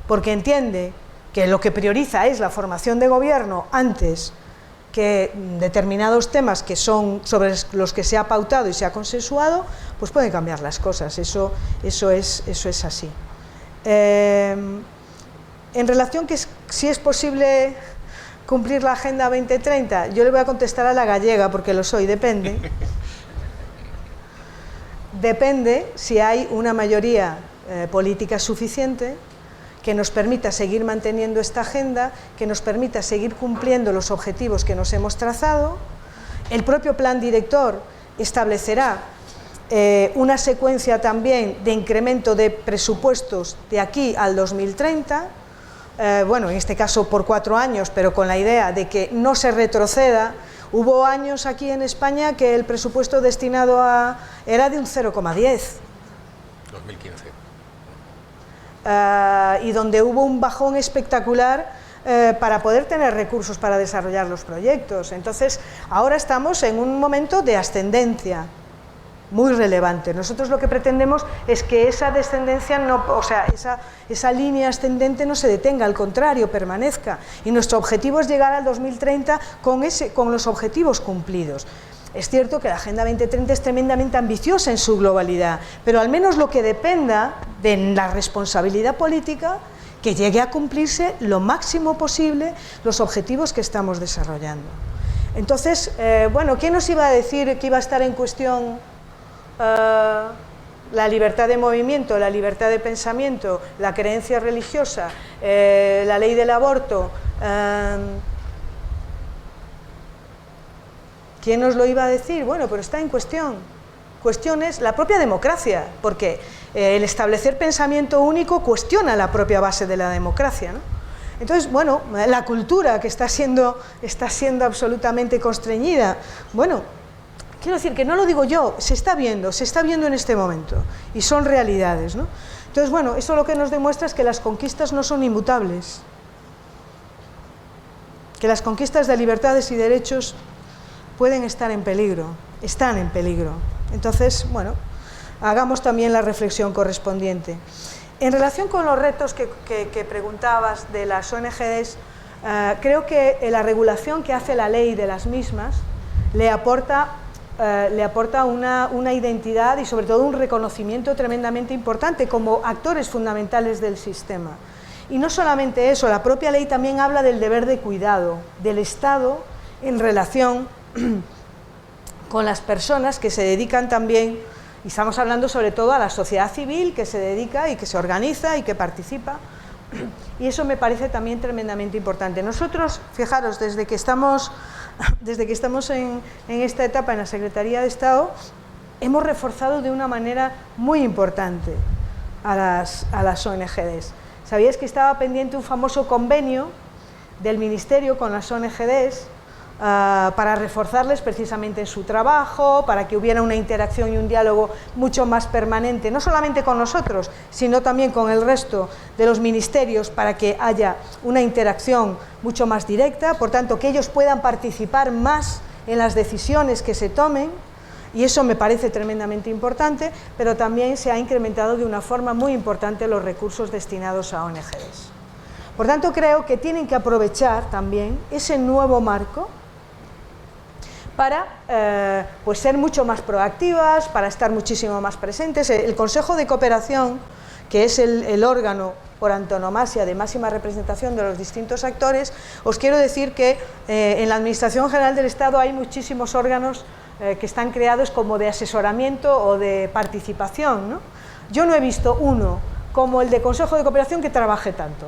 porque entiende que lo que prioriza es la formación de gobierno antes que determinados temas que son sobre los que se ha pautado y se ha consensuado, pues pueden cambiar las cosas, eso es así. En relación que si es posible cumplir la Agenda 2030, yo le voy a contestar a la gallega, porque lo soy, depende. Depende si hay una mayoría política suficiente que nos permita seguir manteniendo esta agenda, que nos permita seguir cumpliendo los objetivos que nos hemos trazado. El propio plan director establecerá una secuencia también de incremento de presupuestos de aquí al 2030, bueno, en este caso por 4 años, pero con la idea de que no se retroceda. Hubo años aquí en España que el presupuesto destinado era de un 0,10. 2015. Y donde hubo un bajón espectacular para poder tener recursos para desarrollar los proyectos. Entonces, ahora estamos en un momento de ascendencia muy relevante. Nosotros lo que pretendemos es que esa descendencia, esa línea ascendente no se detenga, al contrario, permanezca. Y nuestro objetivo es llegar al 2030 con los objetivos cumplidos. Es cierto que la Agenda 2030 es tremendamente ambiciosa en su globalidad, pero al menos lo que dependa de la responsabilidad política, que llegue a cumplirse lo máximo posible los objetivos que estamos desarrollando. Entonces, bueno, ¿quién nos iba a decir que iba a estar en cuestión la libertad de movimiento, la libertad de pensamiento, la creencia religiosa, la ley del aborto? ¿Quién nos lo iba a decir? Bueno, pero está en cuestión. Cuestiones la propia democracia, porque el establecer pensamiento único cuestiona la propia base de la democracia, ¿no? Entonces, bueno, la cultura que está siendo absolutamente constreñida, bueno, quiero decir que no lo digo yo, se está viendo en este momento, y son realidades, ¿no? Entonces, bueno, eso lo que nos demuestra es que las conquistas no son inmutables, que las conquistas de libertades y derechos pueden estar en peligro, están en peligro. Entonces, bueno, hagamos también la reflexión correspondiente. En relación con los retos que preguntabas de las ONGs, creo que la regulación que hace la ley de las mismas le aporta una identidad y sobre todo un reconocimiento tremendamente importante como actores fundamentales del sistema. Y no solamente eso, la propia ley también habla del deber de cuidado del Estado en relación con las personas que se dedican también, y estamos hablando sobre todo a la sociedad civil que se dedica y que se organiza y que participa, y eso me parece también tremendamente importante. Nosotros, fijaros, desde que estamos en esta etapa en la Secretaría de Estado, hemos reforzado de una manera muy importante a las ONGs. ¿Sabíais que estaba pendiente un famoso convenio del Ministerio con las ONGs para reforzarles precisamente en su trabajo, para que hubiera una interacción y un diálogo mucho más permanente, no solamente con nosotros, sino también con el resto de los ministerios, para que haya una interacción mucho más directa, por tanto, que ellos puedan participar más en las decisiones que se tomen, y eso me parece tremendamente importante, pero también se ha incrementado de una forma muy importante los recursos destinados a ONGs. Por tanto, creo que tienen que aprovechar también ese nuevo marco para pues ser mucho más proactivas, para estar muchísimo más presentes. El Consejo de Cooperación, que es el órgano por antonomasia de máxima representación de los distintos actores, os quiero decir que en la Administración General del Estado hay muchísimos órganos que están creados como de asesoramiento o de participación, ¿no? Yo no he visto uno como el de Consejo de Cooperación que trabaje tanto.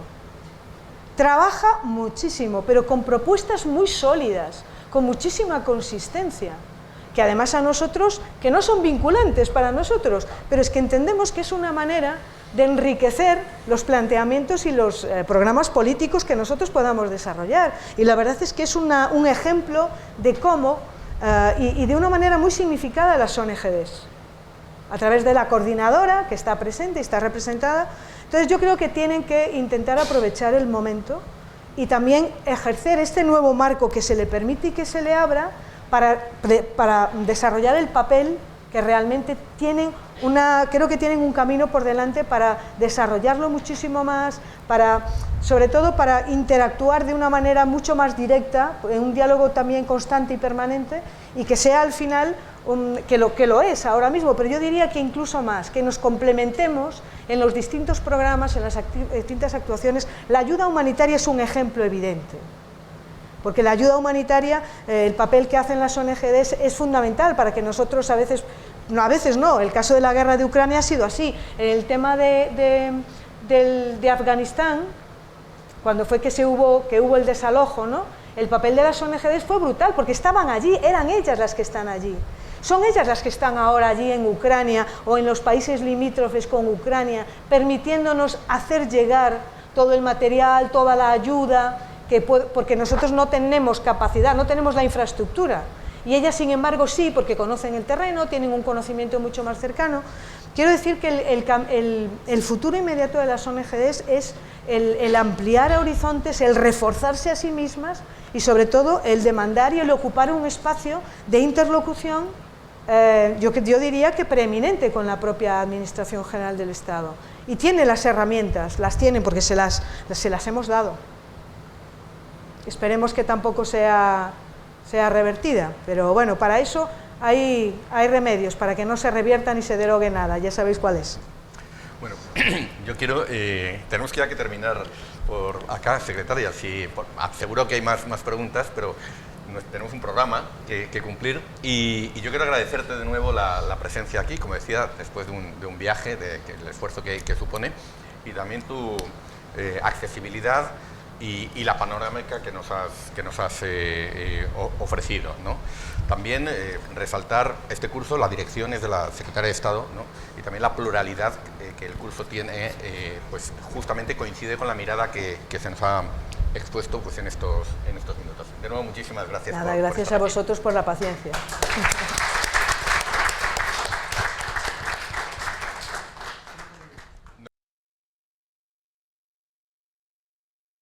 Trabaja muchísimo, pero con propuestas muy sólidas, con muchísima consistencia. que además a nosotros, que no son vinculantes para nosotros, pero es que entendemos que es una manera de enriquecer los planteamientos y los programas políticos que nosotros podamos desarrollar. Y la verdad es que es un ejemplo de cómo, y de una manera muy significada, las ONGs, a través de la coordinadora, que está presente y está representada. Entonces yo creo que tienen que intentar aprovechar el momento y también ejercer este nuevo marco que se le permite y que se le abra para desarrollar el papel que realmente tienen creo que tienen un camino por delante para desarrollarlo muchísimo más, sobre todo para interactuar de una manera mucho más directa, en un diálogo también constante y permanente, y que sea al final, que lo es ahora mismo, pero yo diría que incluso más, que nos complementemos en los distintos programas, en las distintas actuaciones. La ayuda humanitaria es un ejemplo evidente, porque la ayuda humanitaria, el papel que hacen las ONGs es fundamental para que nosotros a veces no, el caso de la guerra de Ucrania ha sido así. En el tema de Afganistán, cuando fue que hubo el desalojo, ¿no?, el papel de las ONGs fue brutal, porque estaban allí, eran ellas las que están allí. Son ellas las que están ahora allí en Ucrania o en los países limítrofes con Ucrania, permitiéndonos hacer llegar todo el material, toda la ayuda, porque nosotros no tenemos capacidad, no tenemos la infraestructura, y ellas sin embargo sí, porque conocen el terreno, tienen un conocimiento mucho más cercano. Quiero decir que el futuro inmediato de las ONGs es el ampliar horizontes, el reforzarse a sí mismas y sobre todo el demandar y el ocupar un espacio de interlocución, yo diría que preeminente con la propia Administración General del Estado. Y tiene las herramientas, las tienen porque se las hemos dado. Esperemos que tampoco sea revertida, pero bueno, para eso hay remedios, para que no se revierta ni se derogue nada, ya sabéis cuál es. Bueno, yo quiero, tenemos ya que terminar por acá, secretaria, seguro que hay más preguntas, pero tenemos un programa que cumplir y yo quiero agradecerte de nuevo la presencia aquí, como decía, después de un viaje, el esfuerzo que supone, y también tu accesibilidad y la panorámica que nos has ofrecido, ¿no? También resaltar este curso, la dirección es de la Secretaria de Estado, ¿no?, y también la pluralidad que el curso tiene, pues justamente coincide con la mirada que se nos ha expuesto pues, en estos minutos. De nuevo, muchísimas gracias. Nada, gracias a vosotros por la paciencia.